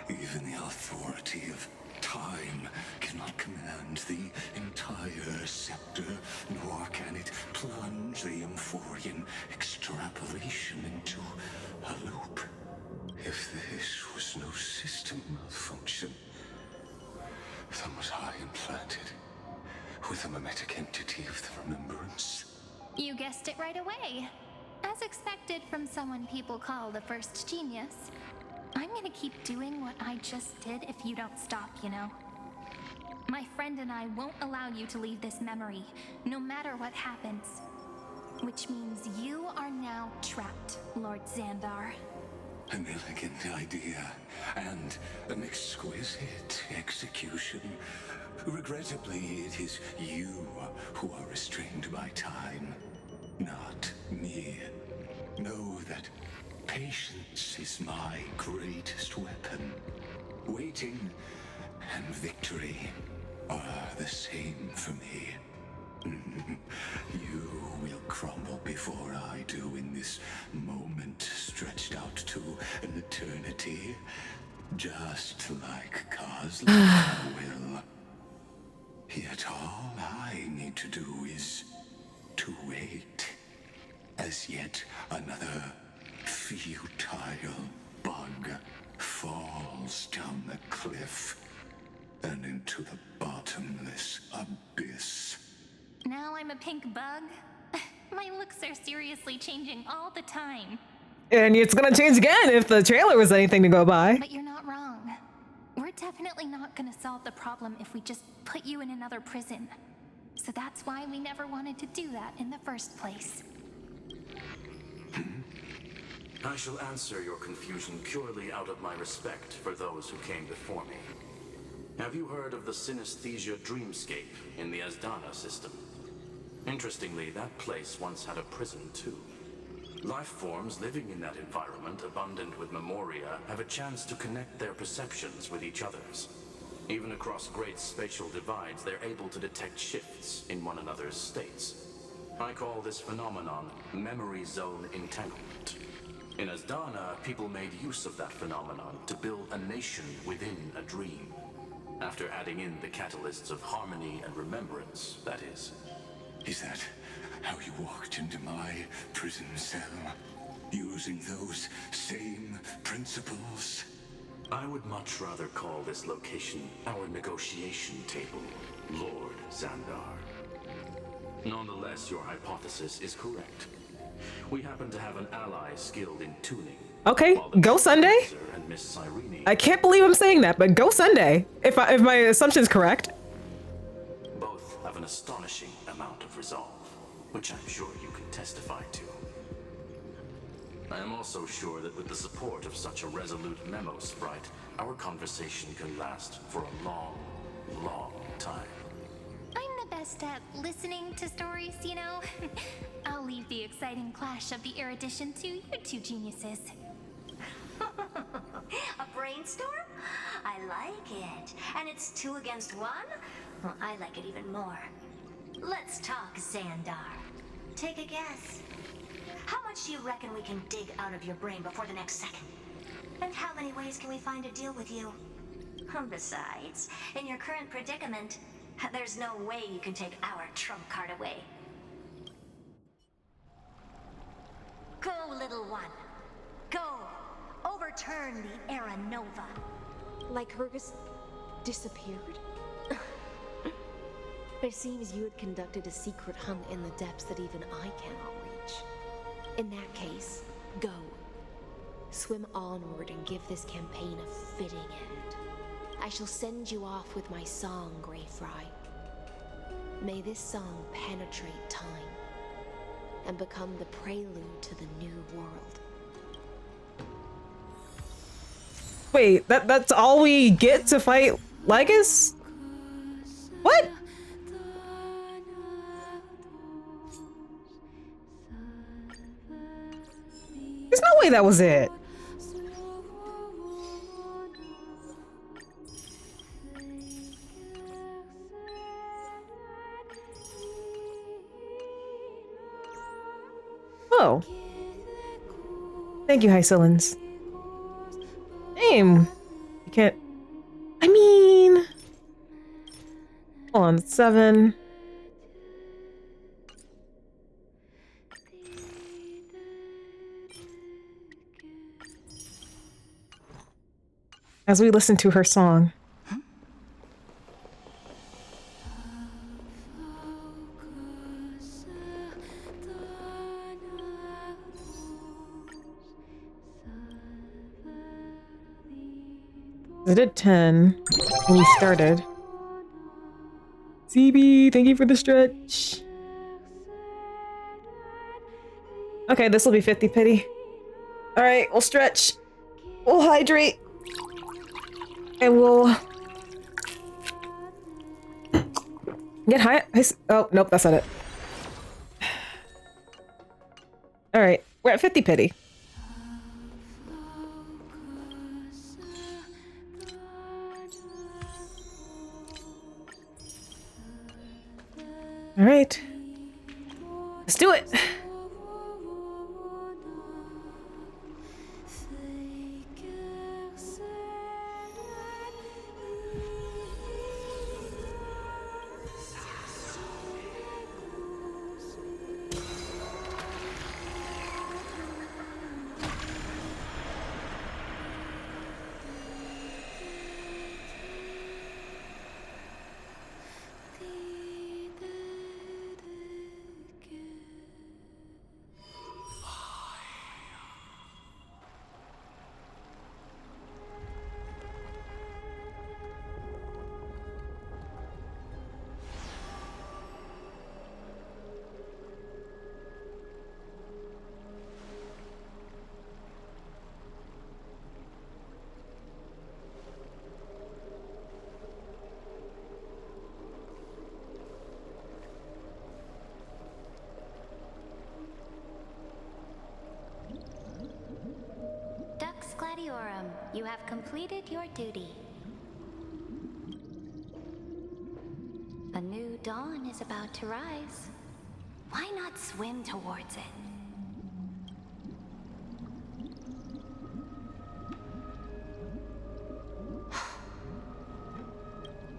Even the authority of time cannot command the entire scepter, nor can it plunge the Amphorian extrapolation into a loop. If this was no system malfunction, then was I implanted with a mimetic entity of the remembrance? You guessed it right away. As expected from someone people call the first genius. I'm gonna keep doing what I just did if you don't stop, you know? My friend and I won't allow you to leave this memory, no matter what happens. Which means you are now trapped, Lord Xandar. An elegant idea, and an exquisite execution. Regrettably, it is you who are restrained by time, not me. Know that patience is my greatest weapon. Waiting and victory are the same for me. You will crumble before I do in this moment stretched out to an eternity, just like Kozlov will. Yet all I need to do is to wait, as yet another futile bug falls down the cliff and into the bottomless abyss. Now I'm a pink bug? My looks are seriously changing all the time. And it's gonna change again if the trailer was anything to go by. But you're not wrong. We're definitely not gonna solve the problem if we just put you in another prison. So that's why we never wanted to do that in the first place. I shall answer your confusion purely out of my respect for those who came before me. Have you heard of the synesthesia dreamscape in the Asdana system? Interestingly, that place once had a prison too. Life forms living in that environment, abundant with memoria, have a chance to connect their perceptions with each other's. Even across great spatial divides, they're able to detect shifts in one another's states. I call this phenomenon memory zone entanglement. In Asdana, people made use of that phenomenon to build a nation within a dream. After adding in the catalysts of harmony and remembrance, that is. Is that how you walked into my prison cell? Using those same principles? I would much rather call this location our negotiation table, Lord Xandar. Nonetheless, your hypothesis is correct. We happen to have an ally skilled in tuning. Okay, go Sunday. And Miss Cyrene I can't believe I'm saying that, but go Sunday. If my assumption's correct. both have an astonishing amount of resolve, which I'm sure you can testify to. I am also sure that with the support of such a resolute memo sprite, our conversation can last for a long, long time. I'm the best at listening to stories, you know? I'll leave the exciting clash of the erudition to you two geniuses. A brainstorm? I like it. And it's 2 against 1? Well, I like it even more. Let's talk, Xandar. Take a guess. How much do you reckon we can dig out of your brain before the next second? And how many ways can we find to deal with you? Besides, in your current predicament, there's no way you can take our trump card away. Go, little one. Go. Overturn the Era Nova. Like Lygus disappeared? It seems you had conducted a secret hunt in the depths that even I cannot reach. In that case, go. Swim onward and give this campaign a fitting end. I shall send you off with my song, Grey Fry. May this song penetrate time and become the prelude to the new world. Wait, that's all we get to fight Lygus? What? There's no way that was it. Oh. Thank you, Hycillans. Damn. You can't... I mean... Hold on, 7. As we listen to her song. I did 10 when we started. CB, thank you for the stretch. Okay, this will be 50 pity. Alright, we'll stretch. We'll hydrate. And we'll... get high... Oh, nope, that's not it. Alright, we're at 50 pity. All right, let's do it. Gladiorum, you have completed your duty. A new dawn is about to rise. Why not swim towards it?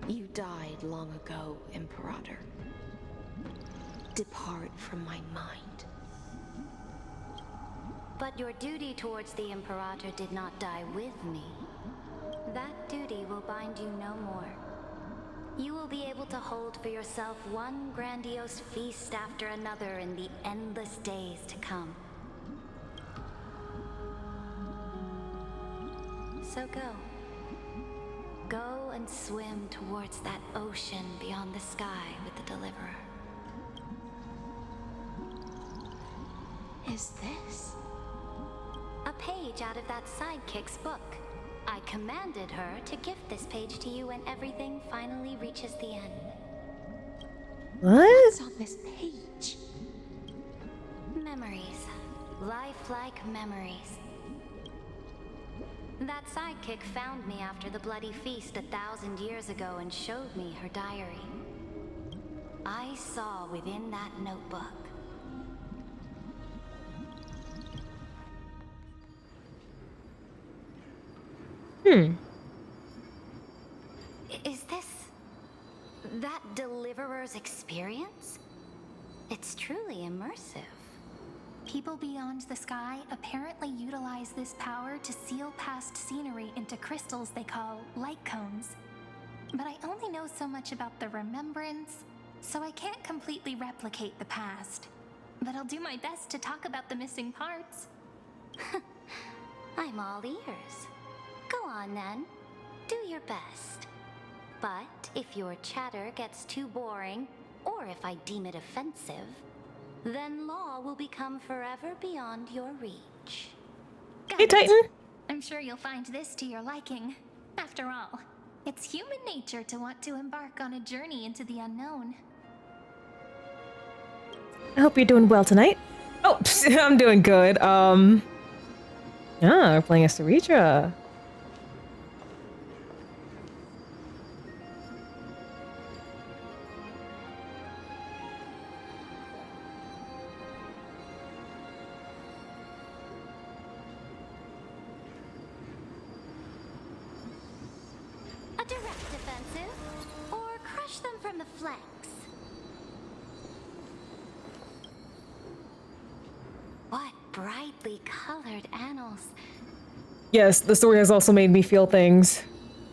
You died long ago, Imperator. Depart from my mind. But your duty towards the Imperator did not die with me. That duty will bind you no more. you will be able to hold for yourself one grandiose feast after another in the endless days to come. So go. Go and swim towards that ocean beyond the sky with the Deliverer. Is this? A page out of that sidekick's book. I commanded her to gift this page to you when everything finally reaches the end. What? What's on this page? Memories. Lifelike memories. That sidekick found me after the bloody feast 1,000 years ago and showed me her diary. I saw within that notebook. Is this that Deliverer's experience? It's truly immersive. People beyond the sky apparently utilize this power to seal past scenery into crystals they call light cones. But I only know so much about the remembrance, so I can't completely replicate the past. But I'll do my best to talk about the missing parts. I'm all ears. Go on then. Do your best. But if your chatter gets too boring, or if I deem it offensive, then law will become forever beyond your reach. Got Hey, it. Titan. I'm sure you'll find this to your liking. After all, it's human nature to want to embark on a journey into the unknown. I hope you're doing well tonight. Oh, I'm doing good. We're playing as Ceretra. A direct defensive, or crush them from the flanks. What brightly colored annals. Yes, the story has also made me feel things.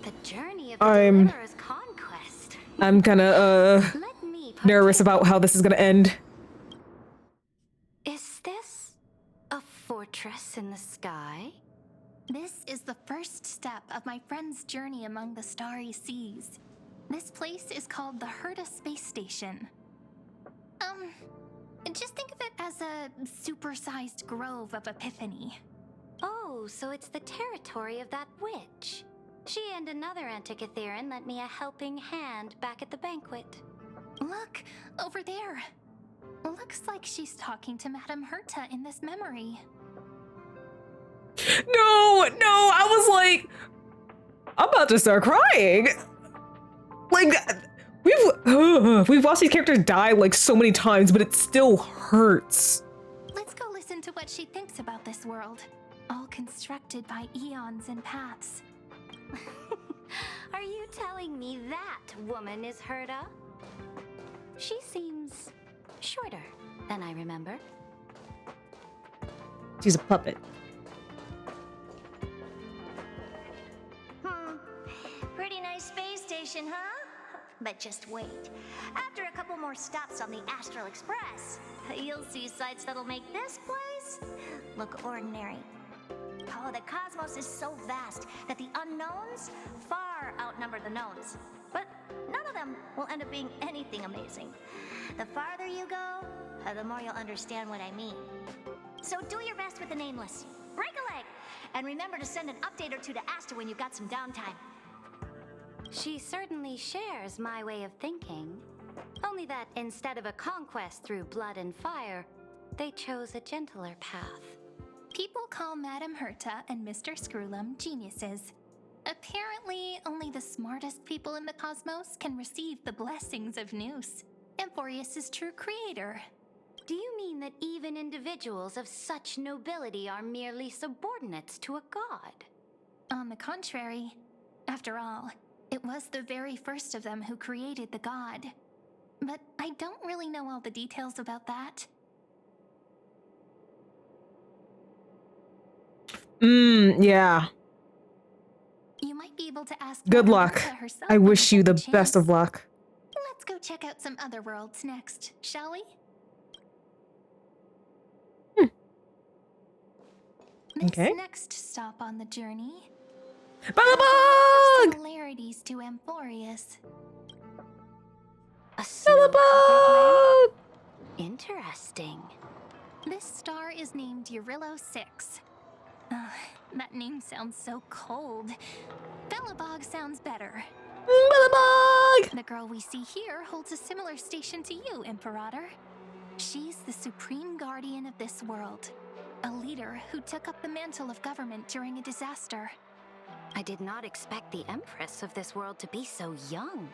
The journey of the Deliverer's conquest. I'm kind of Let me nervous partake. about how this is gonna end. Is this a fortress in the sky? This is the first step of my friend's journey among the starry seas. This place is called the Herta Space Station. Just think of it as a supersized grove of Epiphany. Oh, so it's the territory of that witch. She and another Antikytherian lent me a helping hand back at the banquet. Look, over there. Looks like she's talking to Madame Herta in this memory. No, I was like, I'm about to start crying. Like, we've watched these characters die like so many times, but it still hurts. Let's go listen to what she thinks about this world, all constructed by eons and paths. Are you telling me that woman is Herta? She seems shorter than I remember. She's a puppet. Pretty nice space station, huh? But just wait. After a couple more stops on the Astral Express, you'll see sights that'll make this place look ordinary. Oh, the cosmos is so vast that the unknowns far outnumber the knowns. But none of them will end up being anything amazing. The farther you go, the more you'll understand what I mean. So do your best with the nameless. Break a leg! And remember to send an update or two to Asta when you've got some downtime. She certainly shares my way of thinking. Only that instead of a conquest through blood and fire, they chose a gentler path. People call Madame Herta and Mr. Screwlum geniuses. Apparently, only the smartest people in the cosmos can receive the blessings of Nous, Amphorius' true creator. Do you mean that even individuals of such nobility are merely subordinates to a god? On the contrary, after all, it was the very first of them who created the god. But I don't really know all the details about that. Yeah. You might be able able to ask Good Mother luck. Bertha herself I when we wish you get the best of chance. luck. Let's go check out some other worlds next, shall we? This Okay. next stop on the journey has a lot Bellabog! of similarities to Amphorius. A snow-covered Bellabog! land? Interesting. This star is named Eurillo 6. That name sounds so cold. Belobog sounds better. Bellabog! The girl we see here holds a similar station to you, Imperator. She's the supreme guardian of this world. A leader who took up the mantle of government during a disaster. I did not expect the Empress of this world to be so young.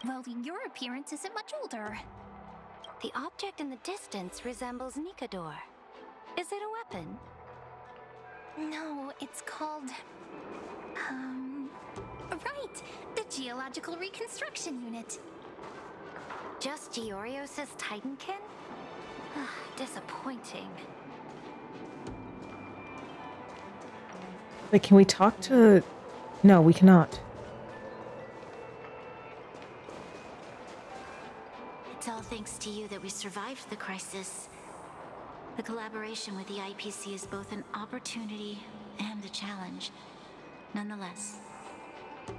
Well, your appearance isn't much older. The object in the distance resembles Nikador. Is it a weapon? No, it's called... Right! The Geological Reconstruction Unit. Just Giorios' Titankin? Disappointing. Like, can we talk to... No, we cannot. It's all thanks to you that we survived the crisis. The collaboration with the IPC is both an opportunity and a challenge. Nonetheless,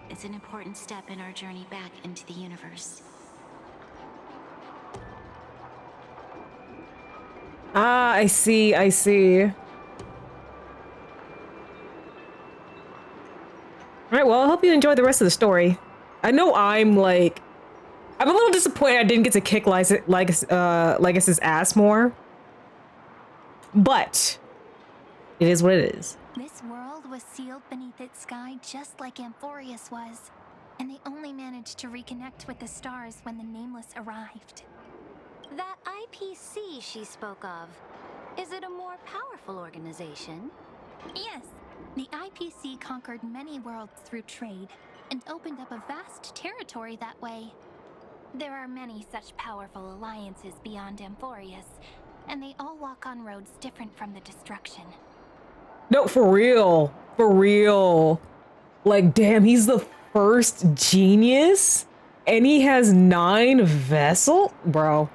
it's an important step in our journey back into the universe. Ah, I see, I see. Alright, well, I hope you enjoy the rest of the story. I know I'm a little disappointed I didn't get to kick Lygus's ass more. But it is what it is. This world was sealed beneath its sky just like Amphorius was. And they only managed to reconnect with the stars when the Nameless arrived. That IPC she spoke of, is it a more powerful organization? Yes, the IPC conquered many worlds through trade and opened up a vast territory that way. There are many such powerful alliances beyond Amphorius, and they all walk on roads different from the destruction. No, for real. For real. Like, damn, he's the first genius? And he has 9 vessels? Bro.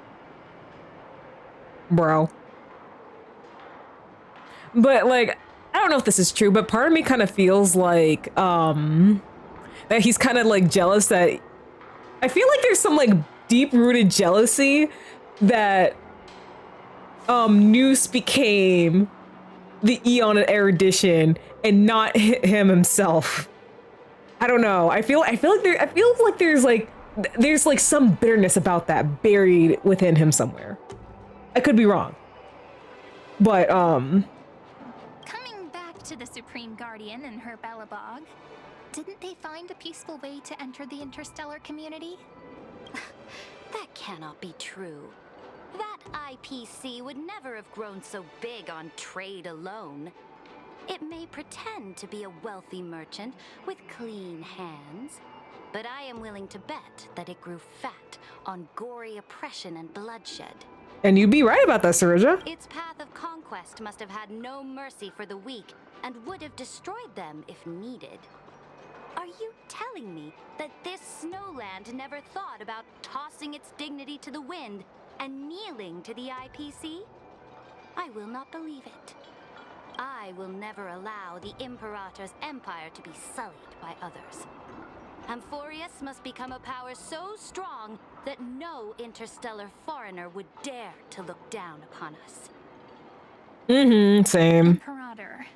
But, like, I don't know if this is true, but part of me kind of feels like, that he's kind of, like, jealous that... I feel like there's some, like, deep-rooted jealousy that, Noose became the Eon and Erudition and not him himself. I don't know. I feel like there's some bitterness about that buried within him somewhere. I could be wrong. But Coming back to the Supreme Guardian and her Belobog, didn't they find a peaceful way to enter the interstellar community? That cannot be true. That IPC would never have grown so big on trade alone. It may pretend to be a wealthy merchant with clean hands, but I am willing to bet that it grew fat on gory oppression and bloodshed. And you'd be right about that, Sarija. Its path of conquest must have had no mercy for the weak and would have destroyed them if needed. Are you telling me that this snowland never thought about tossing its dignity to the wind and kneeling to the IPC? I will not believe it. I will never allow the Imperator's empire to be sullied by others. Amphorius must become a power so strong that no interstellar foreigner would dare to look down upon us. Same. Imperator,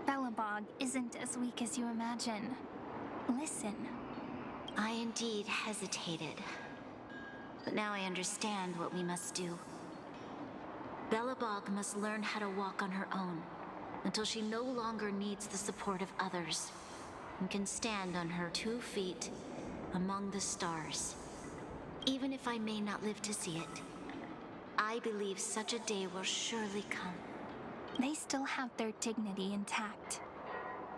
Belobog isn't as weak as you imagine. Listen. I indeed hesitated. But now I understand what we must do. Belobog must learn how to walk on her own until she no longer needs the support of others and can stand on her 2 feet among the stars. Even if I may not live to see it, I believe such a day will surely come. They still have their dignity intact.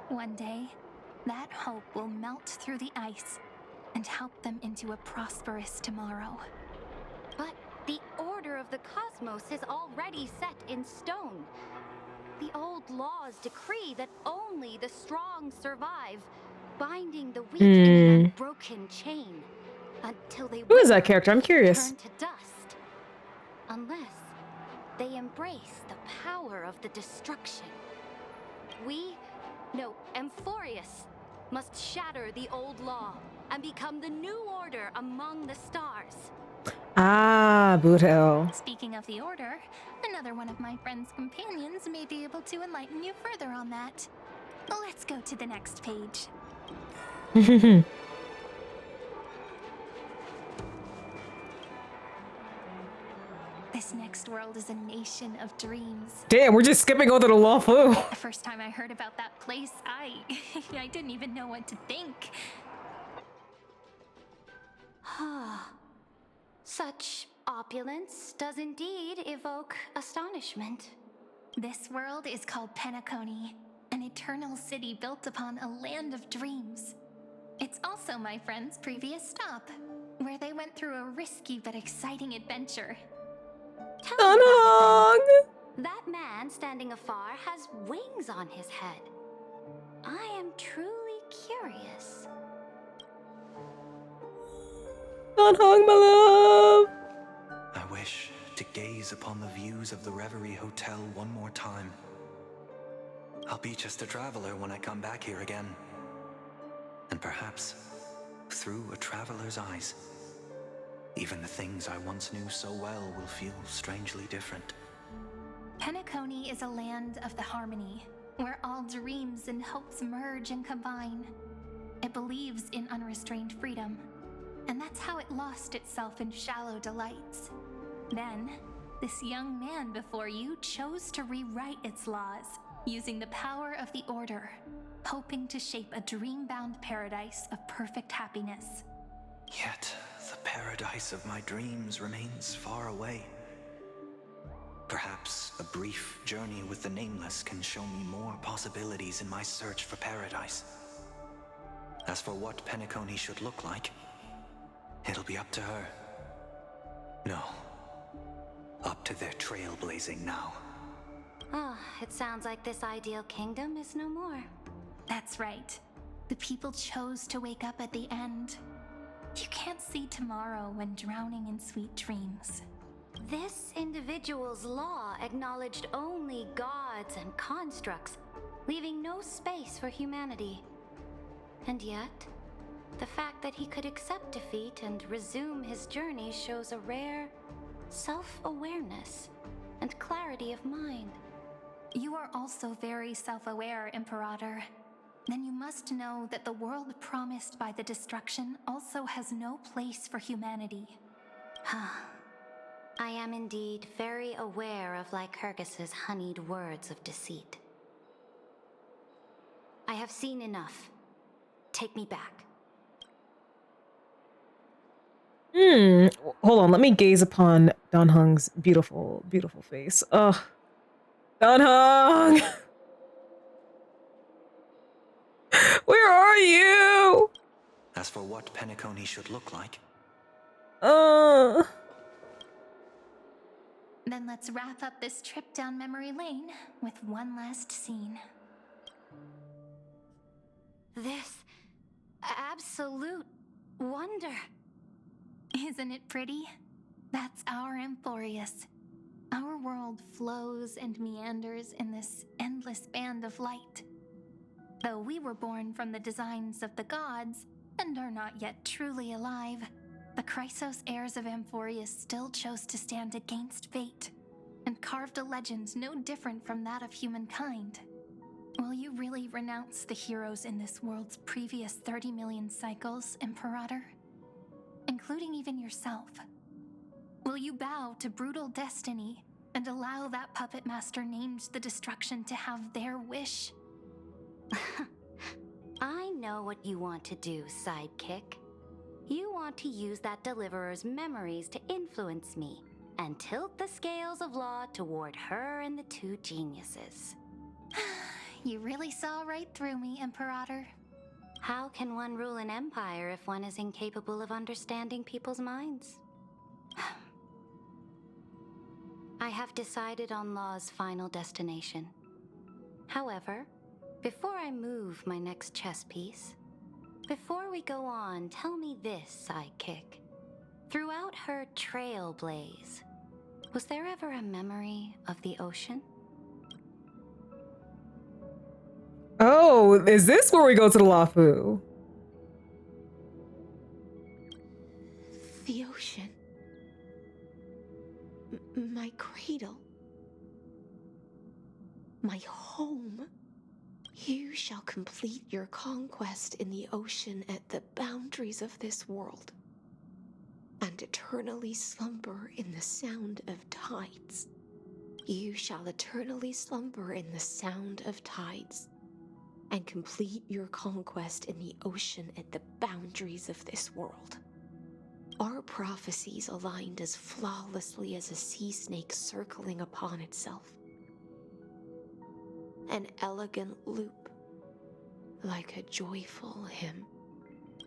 One day, that hope will melt through the ice and help them into a prosperous tomorrow. But the order of the cosmos is already set in stone. The old laws decree that only the strong survive, binding the weak in an unbroken chain until they Who is wither that character? I'm and curious. turn to dust. Unless they embrace the power of the destruction. Amphorius must shatter the old law and become the new order among the stars. Ah, boot hell. Speaking of the Order, another one of my friend's companions may be able to enlighten you further on that. Let's go to the next page. This next world is a nation of dreams. Damn, we're just skipping over the lawful. The first time I heard about that place, I didn't even know what to think. Such opulence does indeed evoke astonishment. This world is called Penacony, an eternal city built upon a land of dreams. It's also my friend's previous stop, where they went through a risky but exciting adventure. Tell me about it then. That man standing afar has wings on his head. I am truly curious. Unhung, my love. I wish to gaze upon the views of the Reverie Hotel one more time. I'll be just a traveler when I come back here again. And perhaps, through a traveler's eyes, even the things I once knew so well will feel strangely different. Penacony is a land of the harmony, where all dreams and hopes merge and combine. It believes in unrestrained freedom, and that's how it lost itself in shallow delights. Then, this young man before you chose to rewrite its laws, using the power of the Order, hoping to shape a dream-bound paradise of perfect happiness. Yet, the paradise of my dreams remains far away. Perhaps a brief journey with the Nameless can show me more possibilities in my search for paradise. As for what Penacony should look like, it'll be up to her. No, up to their trailblazing now. It sounds like this ideal kingdom is no more. That's right. The people chose to wake up at the end. You can't see tomorrow when drowning in sweet dreams. This individual's law acknowledged only gods and constructs, leaving no space for humanity. And yet, the fact that he could accept defeat and resume his journey shows a rare self-awareness and clarity of mind. You are also very self-aware, Imperator. Then you must know that the world promised by the destruction also has no place for humanity. I am indeed very aware of Lycurgus's honeyed words of deceit. I have seen enough. Take me back. Hold on, let me gaze upon Danhung's beautiful, beautiful face. Ugh. Danhung! Where are you? As for what Penacony should look like, Then let's wrap up this trip down memory lane with one last scene. This absolute wonder. Isn't it pretty? That's our Amphorius. Our world flows and meanders in this endless band of light. Though we were born from the designs of the gods and are not yet truly alive, the Chrysos heirs of Amphorius still chose to stand against fate and carved a legend no different from that of humankind. Will you really renounce the heroes in this world's previous 30 million cycles, Imperator? Including even yourself. Will you bow to brutal destiny and allow that puppet master named the destruction to have their wish? I know what you want to do, sidekick. You want to use that deliverer's memories to influence me and tilt the scales of law toward her and the two geniuses. You really saw right through me, Imperator. How can one rule an empire if one is incapable of understanding people's minds? I have decided on Law's final destination. However, before I move my next chess piece, Before we go on, tell me this, sidekick. Throughout her trailblaze, was there ever a memory of the ocean? Oh, is this where we go to the Lafu? The ocean. My cradle. My home. You shall complete your conquest in the ocean at the boundaries of this world, and eternally slumber in the sound of tides. You shall eternally slumber in the sound of tides, and complete your conquest in the ocean at the boundaries of this world. Our prophecies aligned as flawlessly as a sea snake circling upon itself. An elegant loop, like a joyful hymn,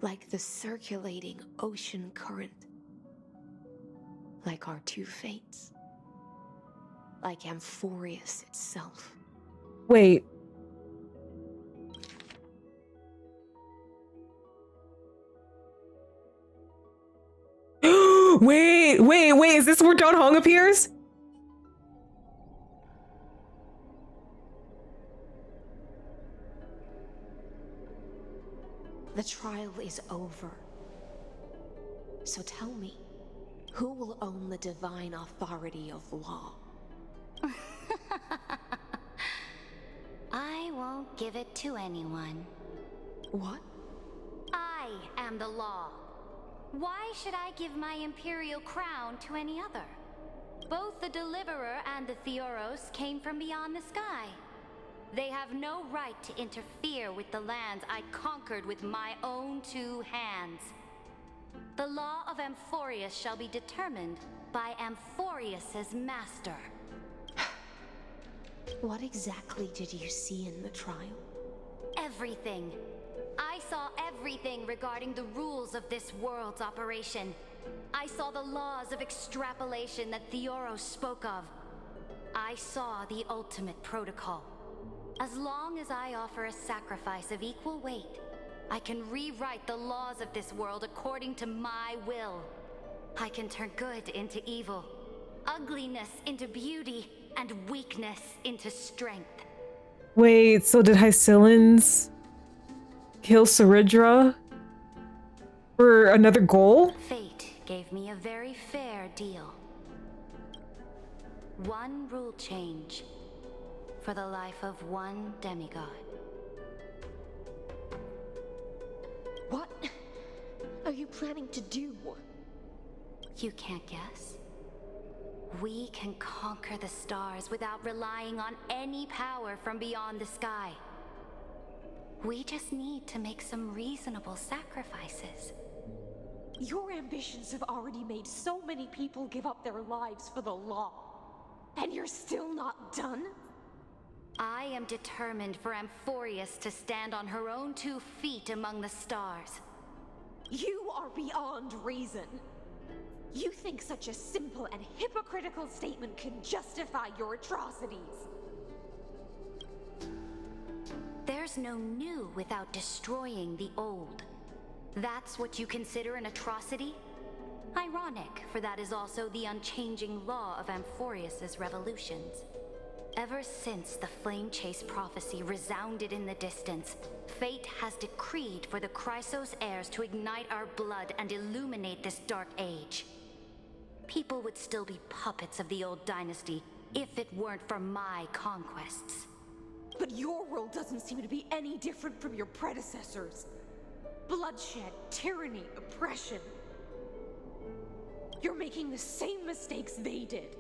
like the circulating ocean current, like our two fates, like Amphorius itself. Wait. wait, is this where John Hong appears? The trial is over. So tell me, who will own the divine authority of law? I won't give it to anyone. What? I am the law. Why should I give my imperial crown to any other? Both the Deliverer and the Theoros came from beyond the sky. They have no right to interfere with the lands I conquered with my own two hands. The law of Amphorius shall be determined by Amphorius's master. What exactly did you see in the trial? Everything. I saw everything regarding the rules of this world's operation. I saw the laws of extrapolation that Theoros spoke of. I saw the ultimate protocol. As long as I offer a sacrifice of equal weight, I can rewrite the laws of this world according to my will. I can turn good into evil, ugliness into beauty, and weakness into strength. Wait, so did Hycillans kill Saridra for another goal? Fate gave me a very fair deal. One rule change for the life of one demigod. What are you planning to do? You can't guess. We can conquer the stars without relying on any power from beyond the sky. We just need to make some reasonable sacrifices. Your ambitions have already made so many people give up their lives for the law. And you're still not done? I am determined for Amphorius to stand on her own 2 feet among the stars. You are beyond reason. You think such a simple and hypocritical statement can justify your atrocities. There's no new without destroying the old. That's what you consider an atrocity? Ironic, for that is also the unchanging law of Amphorius's revolutions. Ever since the Flame Chase prophecy resounded in the distance, fate has decreed for the Chrysos heirs to ignite our blood and illuminate this dark age. People would still be puppets of the old dynasty if it weren't for my conquests. But your world doesn't seem to be any different from your predecessors. Bloodshed, tyranny, oppression. You're making the same mistakes they did.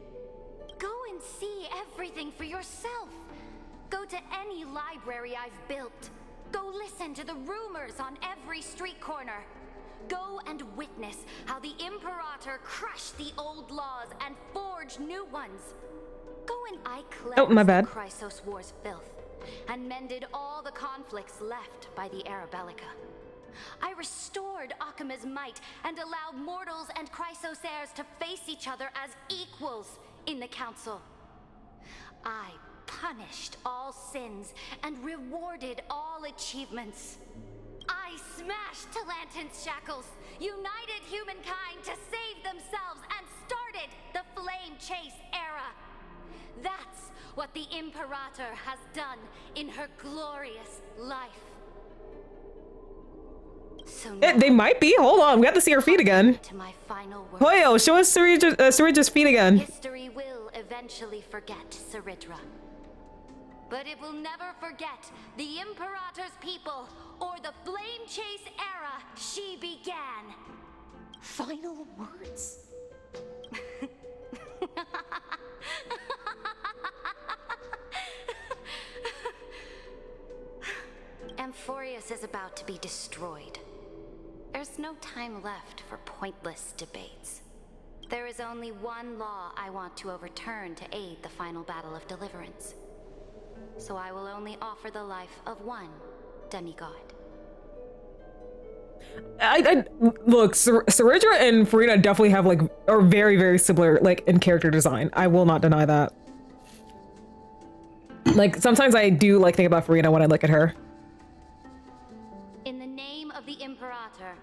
Go and see everything for yourself. Go to any library I've built. Go listen to the rumors on every street corner. Go and witness how the Imperator crushed the old laws and forged new ones. Go and I cleansed the Chrysos War's filth and mended all the conflicts left by the Arabellica. I restored Akima's might and allowed mortals and Chrysos heirs to face each other as equals in the council. I punished all sins and rewarded all achievements. I I smashed Talantin's shackles, united humankind to save themselves, and started the Flame Chase era. That's what the Imperator has done in her glorious life. So They might be. Hold on, we have to see her feet again. to my final word. Hoyo, show us Saridja's feet again. History will eventually forget Saridra. But it will never forget the Imperator's people or the Flame Chase era she began. Final words? Amphorius is about to be destroyed. There's no time left for pointless debates. There is only one law I want to overturn to aid the final battle of deliverance. So I will only offer the life of one demigod. I look, Saridra and Farina definitely have like are very, very similar like in character design. I will not deny that. Like sometimes I do like think about Farina when I look at her. In the name of the Imperator,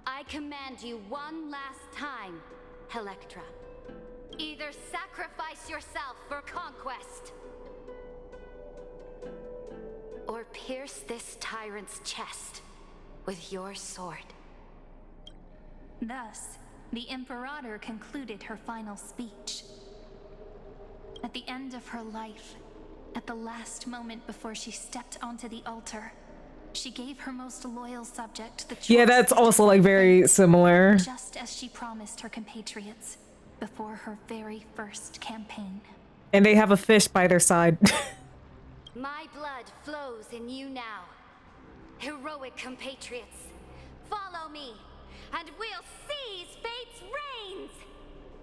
I command you one last time, Electra. Either sacrifice yourself for conquest, or pierce this tyrant's chest with your sword. Thus, the Imperator concluded her final speech. At the end of her life, at the last moment before she stepped onto the altar, she gave her most loyal subject the choice. Yeah, that's also like very similar. Just as she promised her compatriots before her very first campaign. And they have a fish by their side. My blood flows in you now. Heroic compatriots, follow me, and we'll seize fate's reins!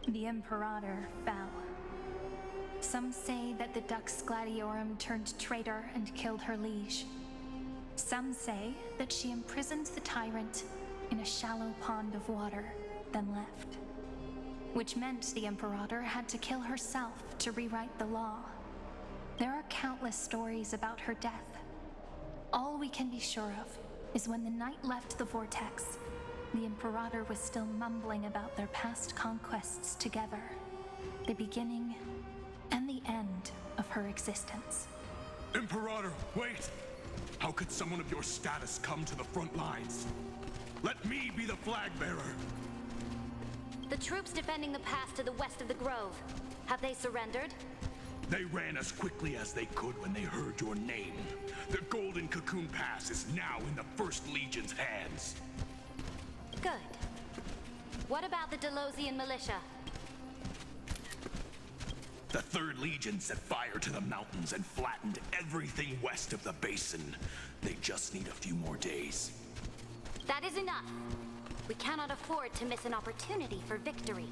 The Imperator fell. Some say that the Dux Gladiorum turned traitor and killed her liege. Some say that she imprisoned the tyrant in a shallow pond of water, then left. Which meant the Imperator had to kill herself to rewrite the law. There are countless stories about her death. All we can be sure of is when the knight left the vortex, the Imperator was still mumbling about their past conquests together, the beginning and the end of her existence. Imperator, wait! How could someone of your status come to the front lines? Let me be the flag bearer. The troops defending the pass to the west of the grove, have they surrendered? They ran as quickly as they could when they heard your name. The Golden Cocoon Pass is now in the First Legion's hands. Good. What about the Delosian militia? The Third Legion set fire to the mountains and flattened everything west of the basin. They just need a few more days. That is enough. We cannot afford to miss an opportunity for victory.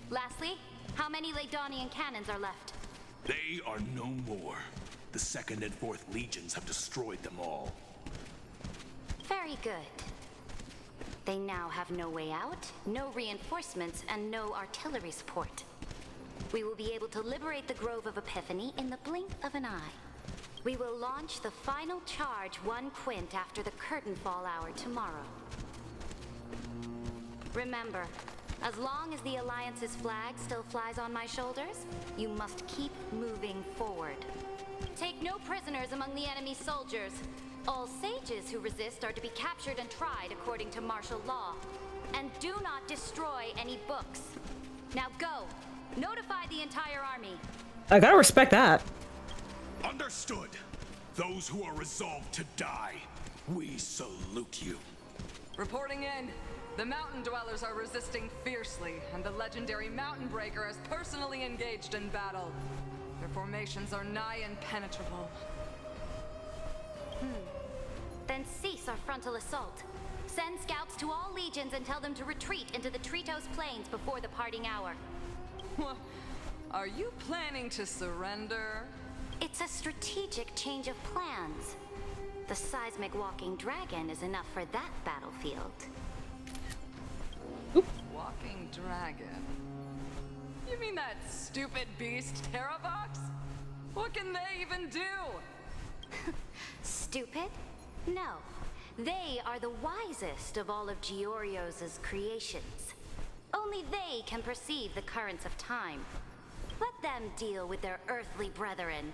Lastly, how many Laedonian cannons are left? They are no more. The 2nd and 4th Legions have destroyed them all. Very good. They now have no way out, no reinforcements, and no artillery support. We will be able to liberate the Grove of Epiphany in the blink of an eye. We will launch the final charge 1 quint after the curtain fall hour tomorrow. Remember, as long as the Alliance's flag still flies on my shoulders, you must keep moving forward. Take no prisoners among the enemy's soldiers. All sages who resist are to be captured and tried according to martial law. And do not destroy any books. Now go. Notify the entire army. I gotta respect that. Understood. Those who are resolved to die, we salute you. Reporting in. The mountain dwellers are resisting fiercely, and the legendary Mountain Breaker has personally engaged in battle. Their formations are nigh impenetrable. Then cease our frontal assault. Send scouts to all legions and tell them to retreat into the Tritos Plains before the parting hour. What? Are you planning to surrender? It's a strategic change of plans. The seismic walking dragon is enough for that battlefield. Walking dragon? You mean that stupid beast, Terravox? What can they even do? Stupid? No. They are the wisest of all of Giorio's creations. Only they can perceive the currents of time. Let them deal with their earthly brethren.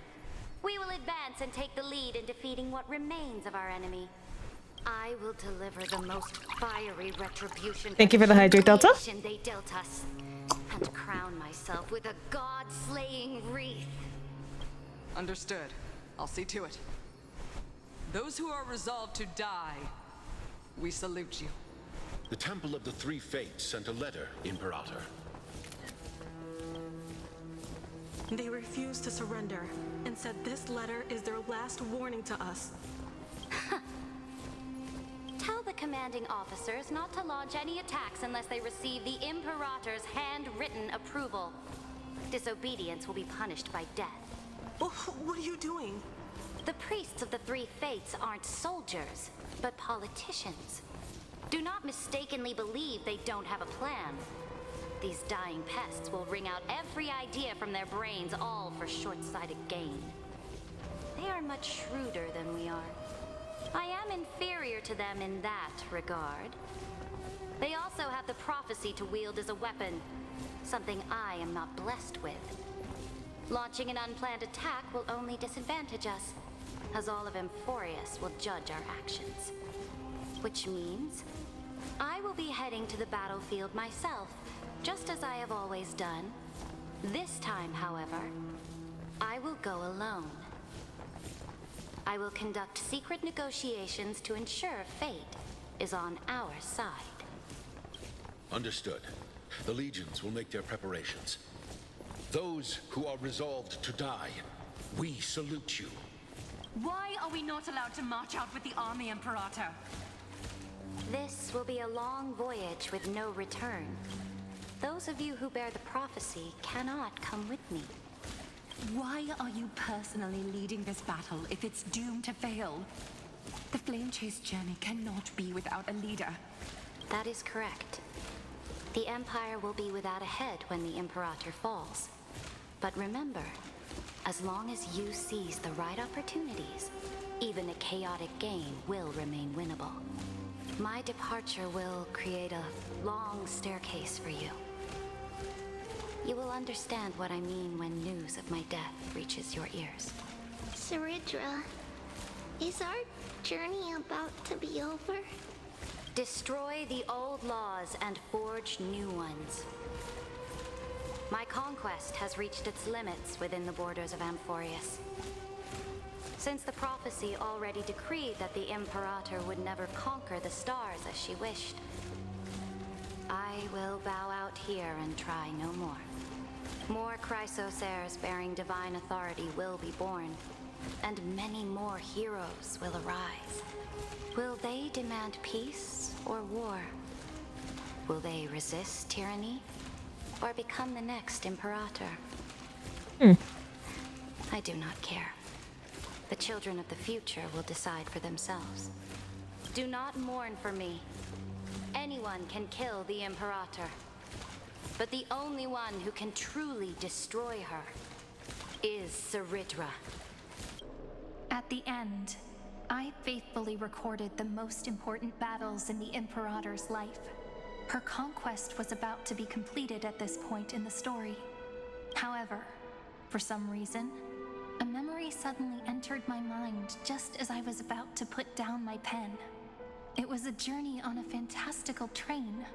We will advance and take the lead in defeating what remains of our enemy. I will deliver the most fiery retribution. Thank you for the hydrate, Delta. They dealt us, and crown myself with a god-slaying wreath. Understood. I'll see to it. Those who are resolved to die, we salute you. The Temple of the Three Fates sent a letter, Imperator. They refused to surrender and said this letter is their last warning to us. Tell the commanding officers not to launch any attacks unless they receive the Imperator's handwritten approval. Disobedience will be punished by death. What are you doing? The priests of the Three Fates aren't soldiers, but politicians. Do not mistakenly believe they don't have a plan. These dying pests will wring out every idea from their brains, all for short-sighted gain. They are much shrewder than we are. I am inferior to them in that regard. They also have the prophecy to wield as a weapon, something I am not blessed with. Launching an unplanned attack will only disadvantage us, as all of Amphorius will judge our actions. Which means I will be heading to the battlefield myself, just as I have always done. This time, however, I will go alone. I will conduct secret negotiations to ensure fate is on our side. Understood. The legions will make their preparations. Those who are resolved to die, we salute you. Why are we not allowed to march out with the army, Imperator? This will be a long voyage with no return. Those of you who bear the prophecy cannot come with me. Why are you personally leading this battle if it's doomed to fail? The Flame Chase journey cannot be without a leader. That is correct. The Empire will be without a head when the Imperator falls. But remember, as long as you seize the right opportunities, even a chaotic game will remain winnable. My departure will create a long staircase for you. You will understand what I mean when news of my death reaches your ears. Saridra, is our journey about to be over? Destroy the old laws and forge new ones. My conquest has reached its limits within the borders of Amphorius. Since the prophecy already decreed that the Imperator would never conquer the stars as she wished, I will bow out here and try no more. More Chrysos heirs bearing divine authority will be born, and many more heroes will arise. Will they demand peace or war? Will they resist tyranny or become the next Imperator? I do not care. The children of the future will decide for themselves. Do not mourn for me. Anyone can kill the Imperator, but the only one who can truly destroy her is Saridra. At the end, I faithfully recorded the most important battles in the Imperator's life. Her conquest was about to be completed at this point in the story. However, for some reason, a memory suddenly entered my mind just as I was about to put down my pen. It was a journey on a fantastical train.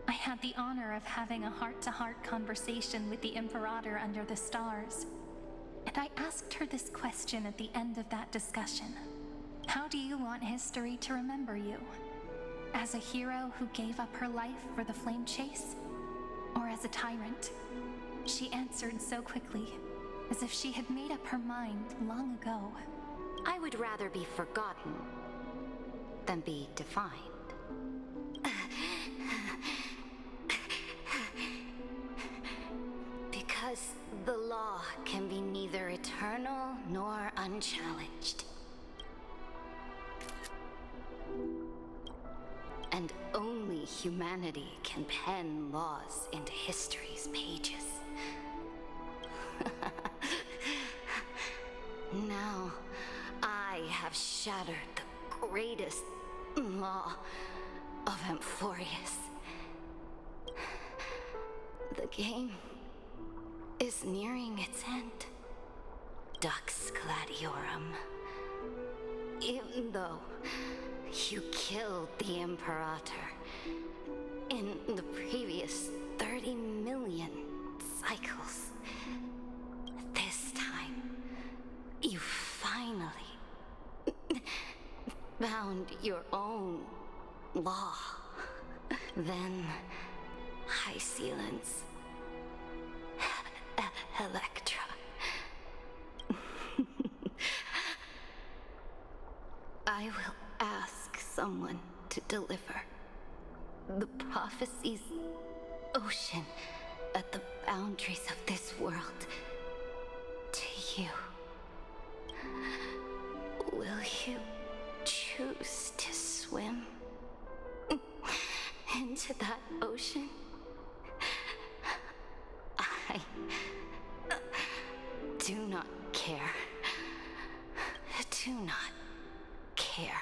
I had the honor of having a heart-to-heart conversation with the Imperator under the stars. And I asked her this question at the end of that discussion. How do you want history to remember you? As a hero who gave up her life for the Flame Chase? Or as a tyrant? She answered so quickly, as if she had made up her mind long ago. I would rather be forgotten than be defined. Because the law can be neither eternal nor unchallenged. And only humanity can pen laws into history's pages. Now, I have shattered the greatest law of Amphorius. The game is nearing its end. Dux Gladiorum. Even though you killed the Imperator in the previous 30 million cycles, this time you finally found your own law. Then High Sealants, Electra. I will ask someone to deliver the prophecy's ocean at the boundaries of this world to you. Will you choose to swim into that ocean? I do not care. Do not care.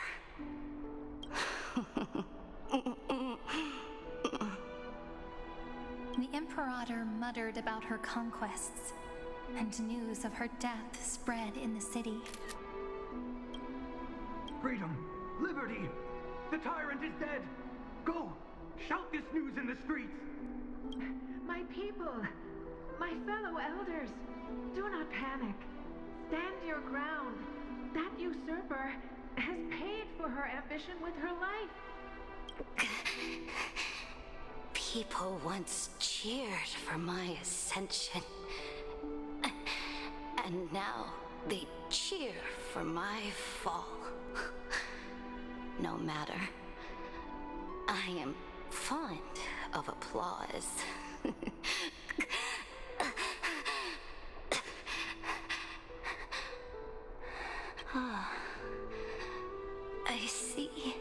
The Imperator muttered about her conquests, and news of her death spread in the city. Freedom! Liberty! The tyrant is dead! Go! Shout this news in the streets! My people! My fellow elders! Do not panic. Stand your ground. That usurper has paid for her ambition with her life. People once cheered for my ascension. And now they cheer for my fall. No matter. I am fond of applause. I see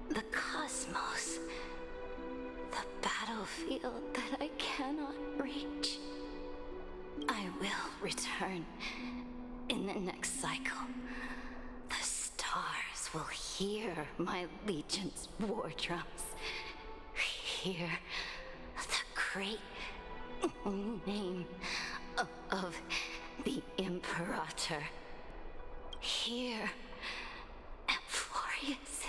the cosmos, the battlefield that I cannot reach. I will return in the next cycle. The stars will hear my legion's war drums. Hear the great name of the Imperator. Hear Amphorius's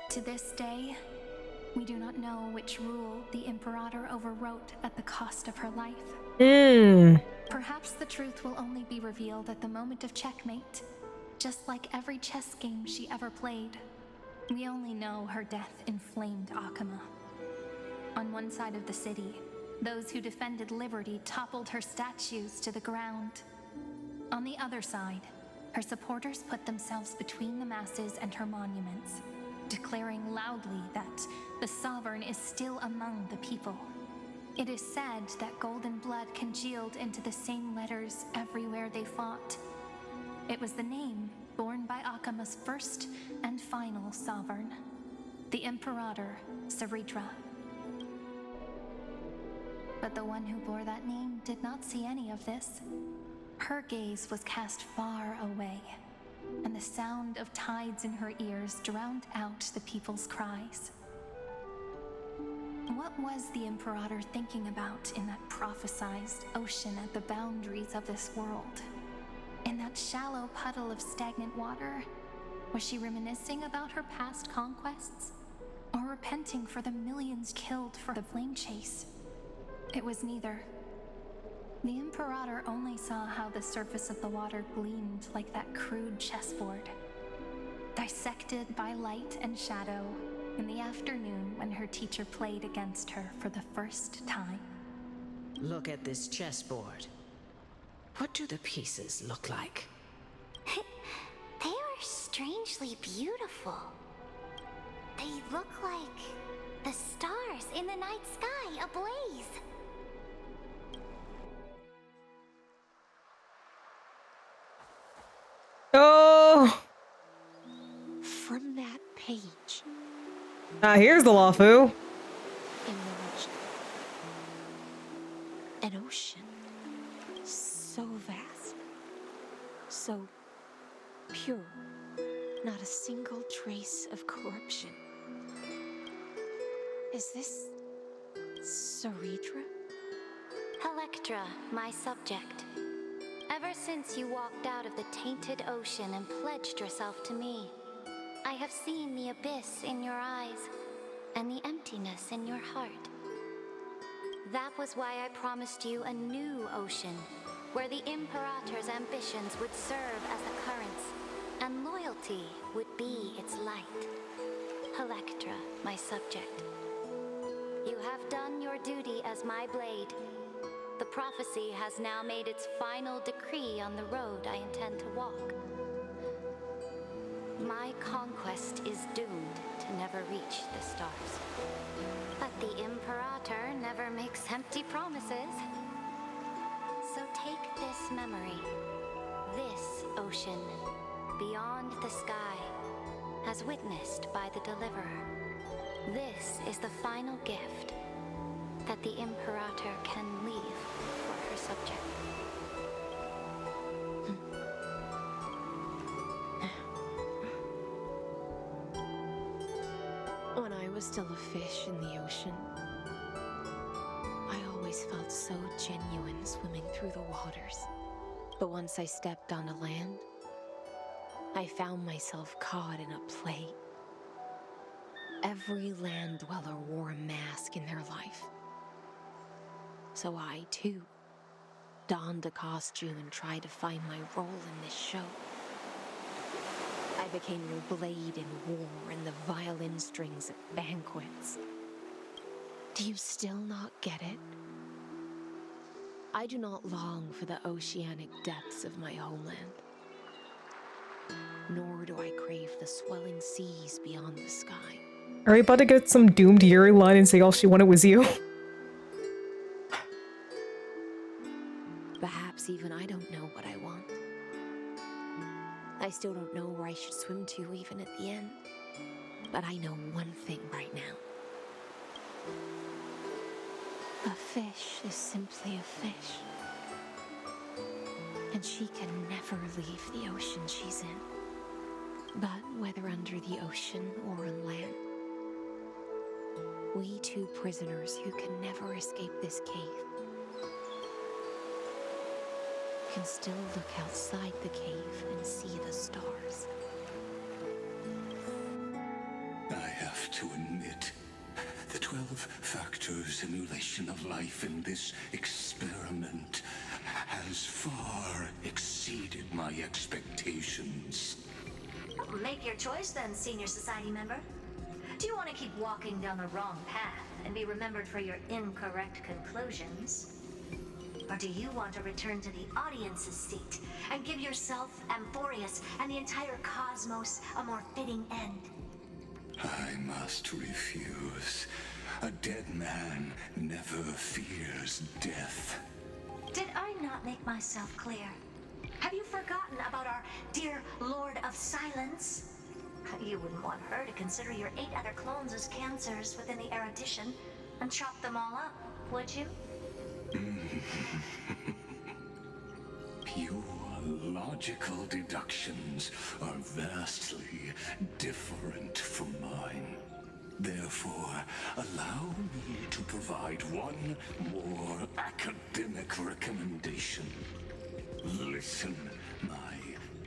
To this day, we do not know which rule the Imperator overwrote at the cost of her life. Perhaps the truth will only be revealed at the moment of checkmate, just like every chess game she ever played. We only know her death inflamed Akama. On one side of the city, those who defended liberty toppled her statues to the ground. On the other side, her supporters put themselves between the masses and her monuments, declaring loudly that the Sovereign is still among the people. It is said that golden blood congealed into the same letters everywhere they fought. It was the name borne by Akama's first and final Sovereign, the Imperator Saritra. But the one who bore that name did not see any of this. Her gaze was cast far away, and the sound of tides in her ears drowned out the people's cries. What was the Imperator thinking about in that prophesized ocean at the boundaries of this world? In that shallow puddle of stagnant water? Was she reminiscing about her past conquests? Or repenting for the millions killed for the flame chase? It was neither. The Imperator only saw how the surface of the water gleamed like that crude chessboard, dissected by light and shadow in the afternoon when her teacher played against her for the first time. Look at this chessboard. What do the pieces look like? They are strangely beautiful. They look like the stars in the night sky ablaze. Oh! From that page Here's the Lawfu. emerged an ocean So vast. So pure. Not a single trace of corruption. Is this Ceridra? Electra, my subject. Ever since you walked out of the tainted ocean and pledged yourself to me, I have seen the abyss in your eyes and the emptiness in your heart. That was why I promised you a new ocean, where the Imperator's ambitions would serve as the currents, and loyalty would be its light. Electra, my subject. You have done your duty as my blade. The prophecy has now made its final decree on the road I intend to walk. My conquest is doomed to never reach the stars. But the Imperator never makes empty promises. So take this memory, this ocean, beyond the sky, as witnessed by the Deliverer. This is the final gift that the Imperator can leave for her subject. When I was still a fish in the ocean, I always felt so genuine swimming through the waters. But once I stepped onto land, I found myself caught in a play. Every land dweller wore a mask in their life. So I, too, donned a costume and tried to find my role in this show. I became your blade in war and the violin strings at banquets. Do you still not get it? I do not long for the oceanic depths of my homeland. Nor do I crave the swelling seas beyond the sky. Are we about to get some doomed Yuri line and say all she wanted was you? Perhaps even I don't know what I want. I still don't know where I should swim to even at the end. But I know one thing right now. A fish is simply a fish. And she can never leave the ocean she's in. But whether under the ocean or on land, we two prisoners who can never escape this cave can still look outside the cave and see the stars. I have to admit, the 12-factor simulation of life in this experiment has far exceeded my expectations. Make your choice then, Senior Society member. Do you want to keep walking down the wrong path and be remembered for your incorrect conclusions? Or do you want to return to the audience's seat and give yourself, Amphorius, and the entire cosmos a more fitting end? I must refuse. A dead man never fears death. Did I not make myself clear? Have you forgotten about our dear Lord of Silence? You wouldn't want her to consider your 8 other clones as cancers within the erudition and chop them all up, would you? Your logical deductions are vastly different from mine. Therefore, allow me to provide one more academic recommendation. Listen, my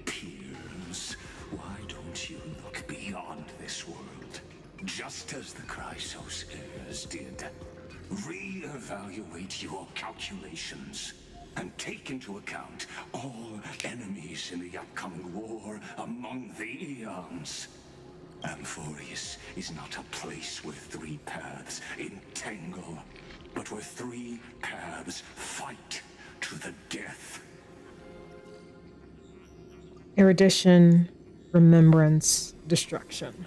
peers. Why don't you look beyond this world? Just as the Chrysos heirs did. Re-evaluate your calculations and take into account all enemies in the upcoming war among the Eons. Amphorius is not a place where 3 paths entangle, but where 3 paths fight to the death. Erudition, remembrance, destruction.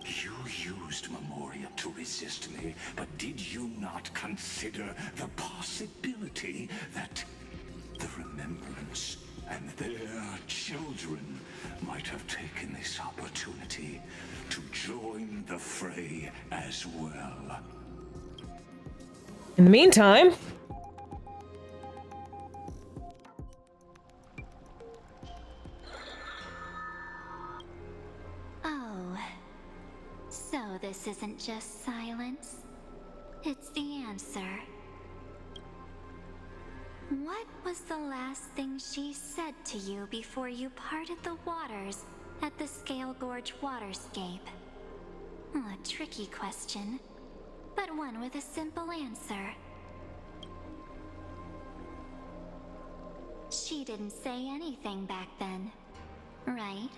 You used Memoria to resist me, but did you not consider the possibility that the Remembrance and their children might have taken this opportunity to join the fray as well? In the meantime, This isn't just silence. It's the answer. What was the last thing she said to you before you parted the waters at the Scale Gorge waterscape? A tricky question, but one with a simple answer. She didn't say anything back then, right?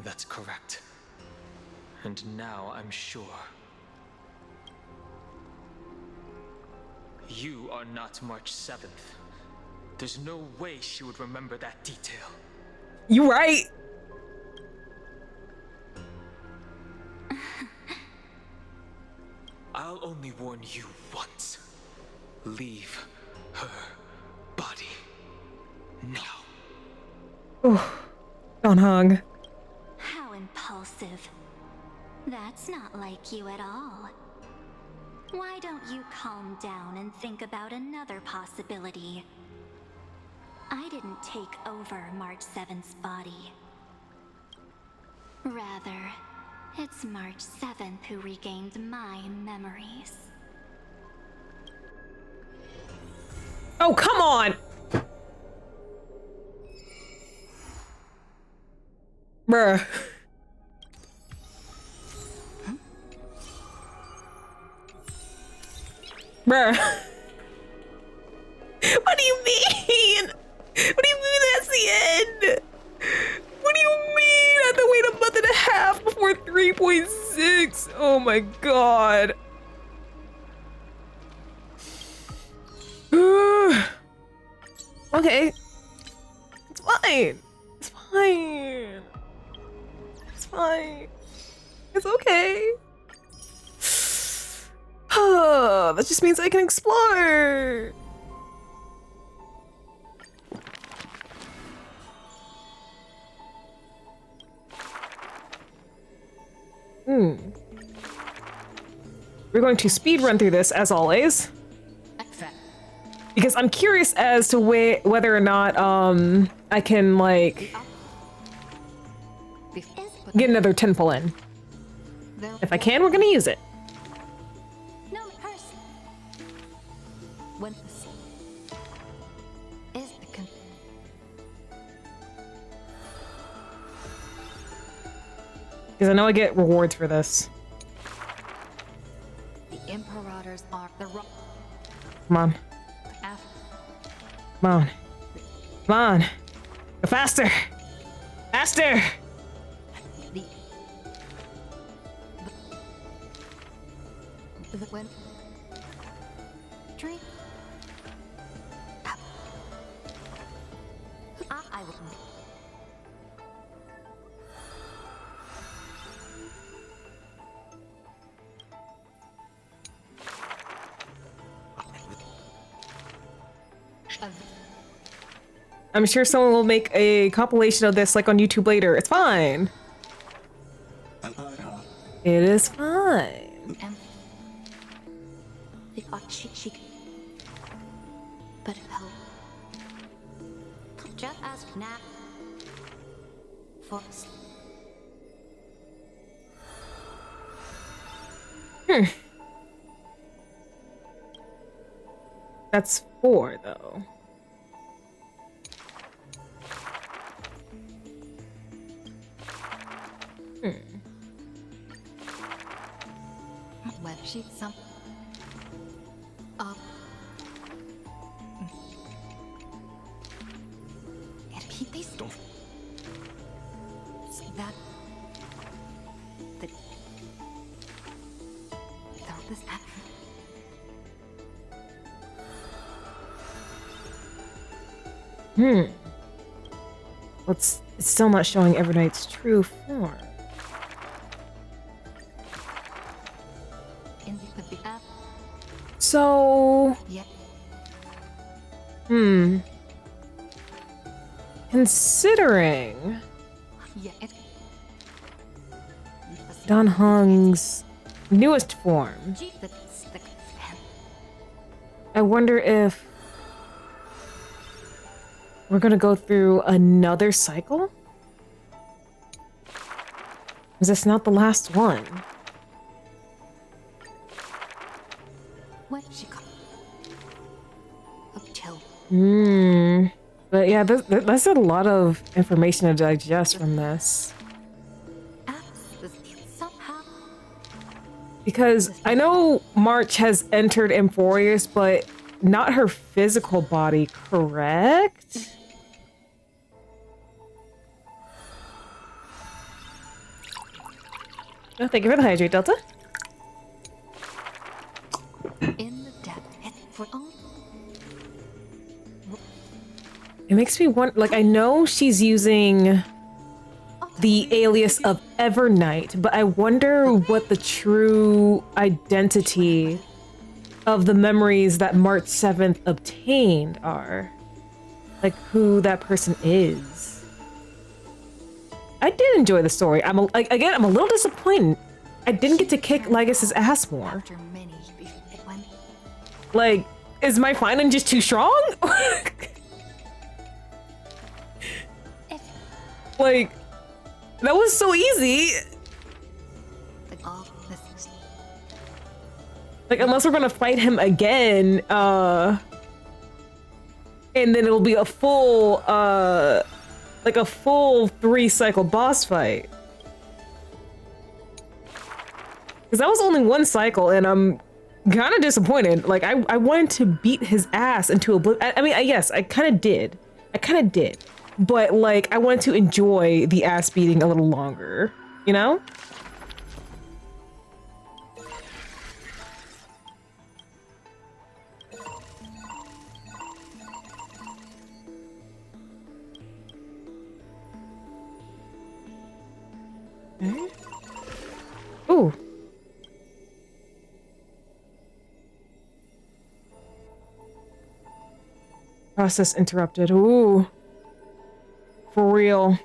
That's correct. And now I'm sure. You are not March 7th. There's no way she would remember that detail. You right. I'll only warn you once. Leave her body now. Don't hug. How impulsive. That's not like you at all. Why don't you calm down and think about another possibility? I didn't take over March 7th's body. Rather, it's March 7th who regained my memories. Oh, come on! Bruh. Bruh. What do you mean? What do you mean that's the end? What do you mean? I have to wait a month and a half before 3.6. Oh my god. Okay. It's fine. It's fine. It's fine. It's okay. Oh, that just means I can explore. We're going to speed run through this as always, because I'm curious as to whether or not I can like get another temple in. If I can, we're gonna use it. No, purse. When is the Because I know I get rewards for this. The Imperators are the rock. Come on. Come on. Come on. Go faster. Faster. The when tree. I will. I'm sure someone will make a compilation of this like on YouTube later. It's fine. It is fine. But help. Just ask now. For That's 4 though. web sheet some up. And keep these. Don't. That. The. Throw this at. It's still not showing Everknight's true form. In the app. So. Yeah. Considering Yeah. Dan Hong's newest form, I wonder if we're gonna go through another cycle? Is this not the last one? What she called? Hotel. But yeah, that's a lot of information to digest from this. Because I know March has entered Emphorius, but not her physical body, correct? Oh, thank you for the hydrate, Delta. In the depth, for It makes me want, like, I know she's using the alias of Evernight, but I wonder what the true identity of the memories that March 7th obtained are. Like, who that person is. I did enjoy the story. I'm a little disappointed. I didn't get to kick Lygus's ass more. Like, is my finding just too strong? Like, that was so easy. Like, unless we're gonna fight him again, and then it'll be a full, like a full 3-cycle boss fight. Because that was only 1 cycle, and I'm kind of disappointed. Like, I wanted to beat his ass into oblivion. I mean, yes, I kind of did. But, like, I wanted to enjoy the ass beating a little longer, you know? Ooh. Process interrupted. Ooh. For real.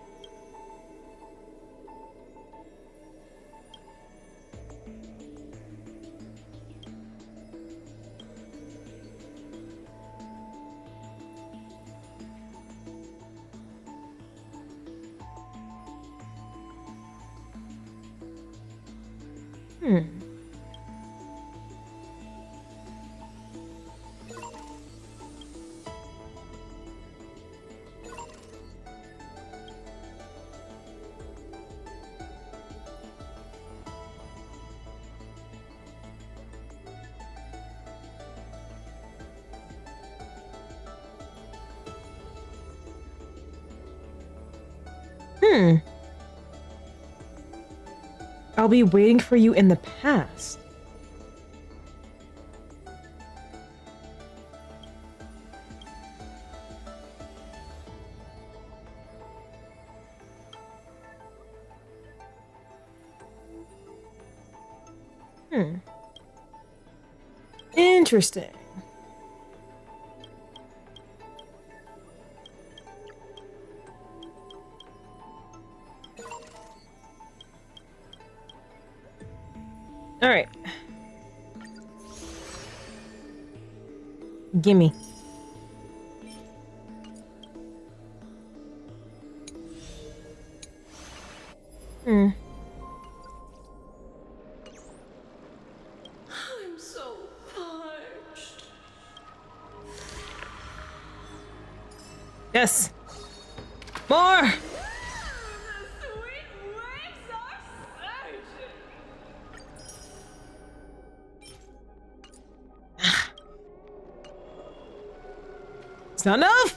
I'll be waiting for you in the past. Interesting. All right. Gimme. I'm so parched. Yes. More. It's not enough.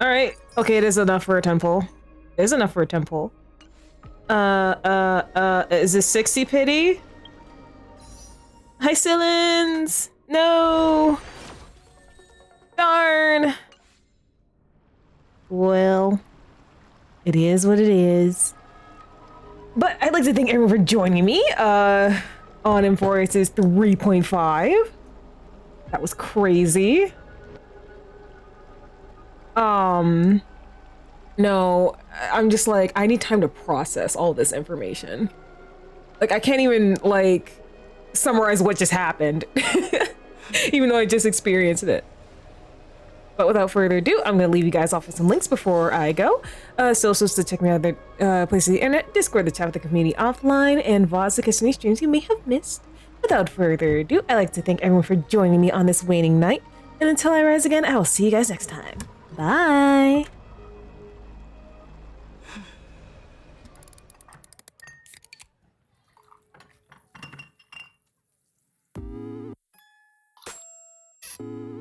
All right. Okay, it is enough for a temple. It is enough for a temple. Is this 60 pity? Hi, Sillins. No. Darn. Well, it is what it is. But I'd like to thank everyone for joining me on Emphorius' 3.5. That was crazy. No, I'm just like, I need time to process all this information. Like, I can't even, like, summarize what just happened, even though I just experienced it. But without further ado, I'm going to leave you guys off with some links before I go. Socials to check me out other places on the internet, Discord, the chat with the community offline, and VODs to catch any streams you may have missed. Without further ado, I'd like to thank everyone for joining me on this waning night. And until I rise again, I will see you guys next time. Bye! You